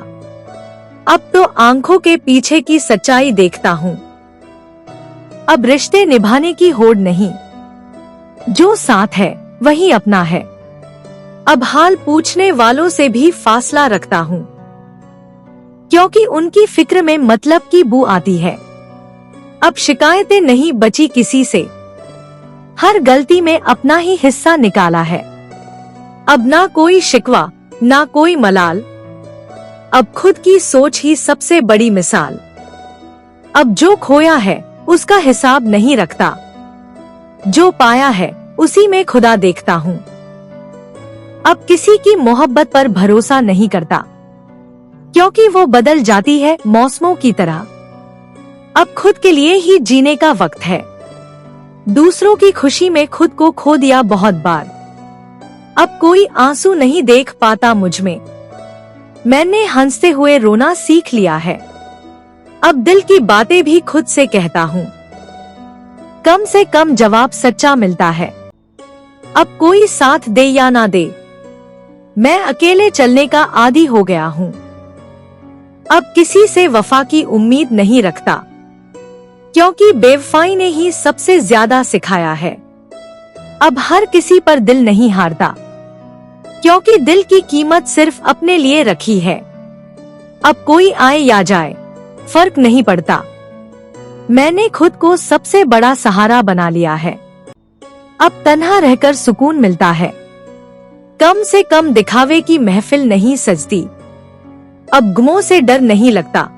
अब तो आंखों के पीछे की सच्चाई देखता हूँ। अब रिश्ते निभाने की होड़ नहीं, जो साथ है वही अपना है। अब हाल पूछने वालों से भी फासला रखता हूँ, क्योंकि उनकी फिक्र में मतलब की बू आती है। अब शिकायतें नहीं बची किसी से, हर गलती में अपना ही हिस्सा निकाला है। अब ना कोई शिकवा ना कोई मलाल, अब खुद की सोच ही सबसे बड़ी मिसाल। अब जो खोया है उसका हिसाब नहीं रखता, जो पाया है उसी में खुदा देखता हूँ। अब किसी की मोहब्बत पर भरोसा नहीं करता, क्योंकि वो बदल जाती है मौसमों की तरह। अब खुद के लिए ही जीने का वक्त है, दूसरों की खुशी में खुद को खो दिया बहुत बार। अब कोई आंसू नहीं देख पाता मुझ में, मैंने हंसते हुए रोना सीख लिया है। अब दिल की बातें भी खुद से कहता हूँ, कम से कम जवाब सच्चा मिलता है। अब कोई साथ दे या ना दे, मैं अकेले चलने का आदी हो गया हूँ। अब किसी से वफा की उम्मीद नहीं रखता, क्योंकि बेवफाई ने ही सबसे ज्यादा सिखाया है। अब हर किसी पर दिल नहीं हारता, क्योंकि दिल की कीमत सिर्फ अपने लिए रखी है। अब कोई आए या जाए फर्क नहीं पड़ता, मैंने खुद को सबसे बड़ा सहारा बना लिया है। अब तन्हा रहकर सुकून मिलता है, कम से कम दिखावे की महफिल नहीं सजती। अब गमों से डर नहीं लगता,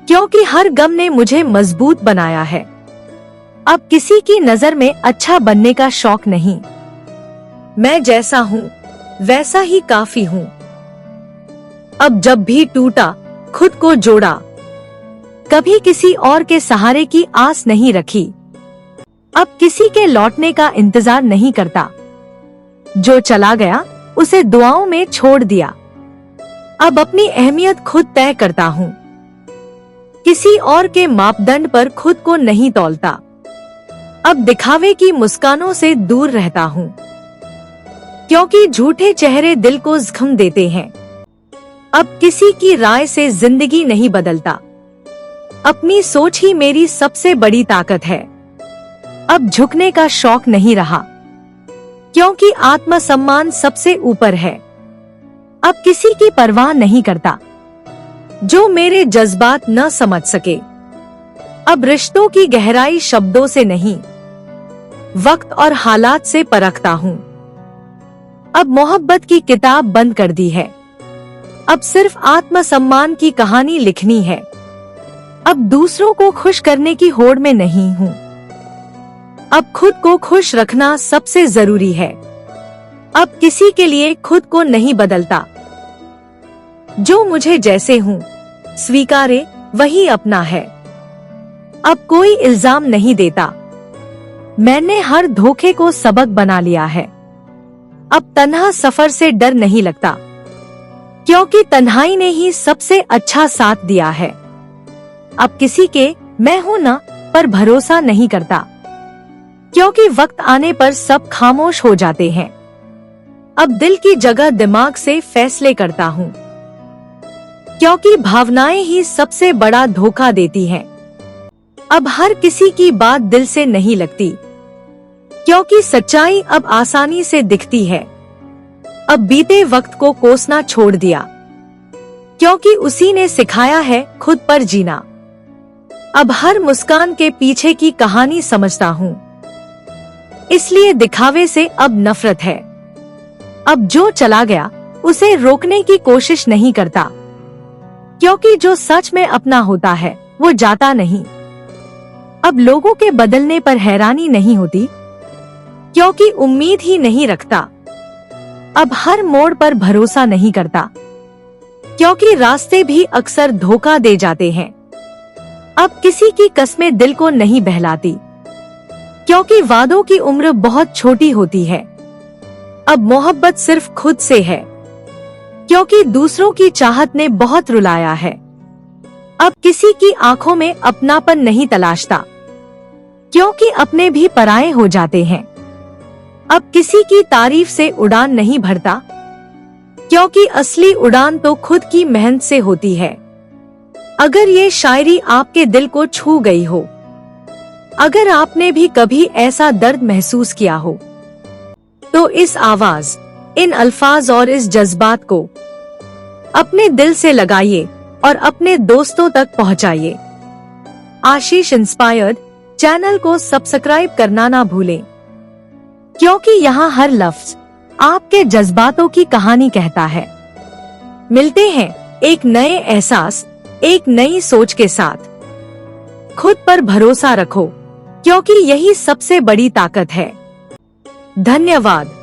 क्योंकि हर गम ने मुझे मजबूत बनाया है। अब किसी की नजर में अच्छा बनने का शौक नहीं, मैं जैसा हूँ वैसा ही काफी हूँ। अब जब भी टूटा खुद को जोड़ा, कभी किसी और के सहारे की आस नहीं रखी। अब किसी के लौटने का इंतजार नहीं करता, जो चला गया उसे दुआओं में छोड़ दिया। अब अपनी अहमियत खुद तय करता हूँ, किसी और के मापदंड पर खुद को नहीं तौलता। अब दिखावे की मुस्कानों से दूर रहता हूँ, क्योंकि झूठे चेहरे दिल को जख्म देते हैं। अब किसी की राय से जिंदगी नहीं बदलता, अपनी सोच ही मेरी सबसे बड़ी ताकत है। अब झुकने का शौक नहीं रहा, क्योंकि आत्मसम्मान सबसे ऊपर है। अब किसी की परवाह नहीं करता, जो मेरे जज्बात न समझ सके। अब रिश्तों की गहराई शब्दों से नहीं, वक्त और हालात से परखता हूँ। अब मोहब्बत की किताब बंद कर दी है, अब सिर्फ आत्मसम्मान की कहानी लिखनी है। अब दूसरों को खुश करने की होड़ में नहीं हूँ, अब खुद को खुश रखना सबसे जरूरी है। अब किसी के लिए खुद को नहीं बदलता, जो मुझे जैसे हूँ स्वीकारे वही अपना है। अब कोई इल्जाम नहीं देता, मैंने हर धोखे को सबक बना लिया है। अब तन्हा सफर से डर नहीं लगता, क्योंकि तन्हाई ने ही सबसे अच्छा साथ दिया है। अब किसी के मैं हूं ना पर भरोसा नहीं करता, क्योंकि वक्त आने पर सब खामोश हो जाते हैं। अब दिल की जगह दिमाग से फैसले करता हूँ, क्योंकि भावनाएं ही सबसे बड़ा धोखा देती हैं। अब हर किसी की बात दिल से नहीं लगती, क्योंकि सच्चाई अब आसानी से दिखती है। अब बीते वक्त को कोसना छोड़ दिया, क्योंकि उसी ने सिखाया है खुद पर जीना। अब हर मुस्कान के पीछे की कहानी समझता हूँ, इसलिए दिखावे से अब नफरत है। अब जो चला गया उसे रोकने की कोशिश नहीं करता, क्योंकि जो सच में अपना होता है वो जाता नहीं। अब लोगों के बदलने पर हैरानी नहीं होती, क्योंकि उम्मीद ही नहीं रखता। अब हर मोड़ पर भरोसा नहीं करता, क्योंकि रास्ते भी अक्सर धोखा दे जाते हैं। अब किसी की कस्में दिल को नहीं बहलाती, क्योंकि वादों की उम्र बहुत छोटी होती है। अब मोहब्बत सिर्फ खुद से है, क्योंकि दूसरों की चाहत ने बहुत रुलाया है। अब किसी की आंखों में अपनापन नहीं तलाशता, क्योंकि अपने भी पराये हो जाते हैं। अब किसी की तारीफ से उड़ान नहीं भरता, क्योंकि असली उड़ान तो खुद की मेहनत से होती है। अगर ये शायरी आपके दिल को छू गई हो, अगर आपने भी कभी ऐसा दर्द महसूस किया हो, तो इस आवाज, इन अल्फाज और इस जज्बात को अपने दिल से लगाइए और अपने दोस्तों तक पहुंचाइए। आशीष इंस्पायर्ड चैनल को सब्सक्राइब करना ना भूलें, क्योंकि यहाँ हर लफ्ज आपके जज्बातों की कहानी कहता है। मिलते हैं एक नए एहसास, एक नई सोच के साथ। खुद पर भरोसा रखो, क्योंकि यही सबसे बड़ी ताकत है। धन्यवाद।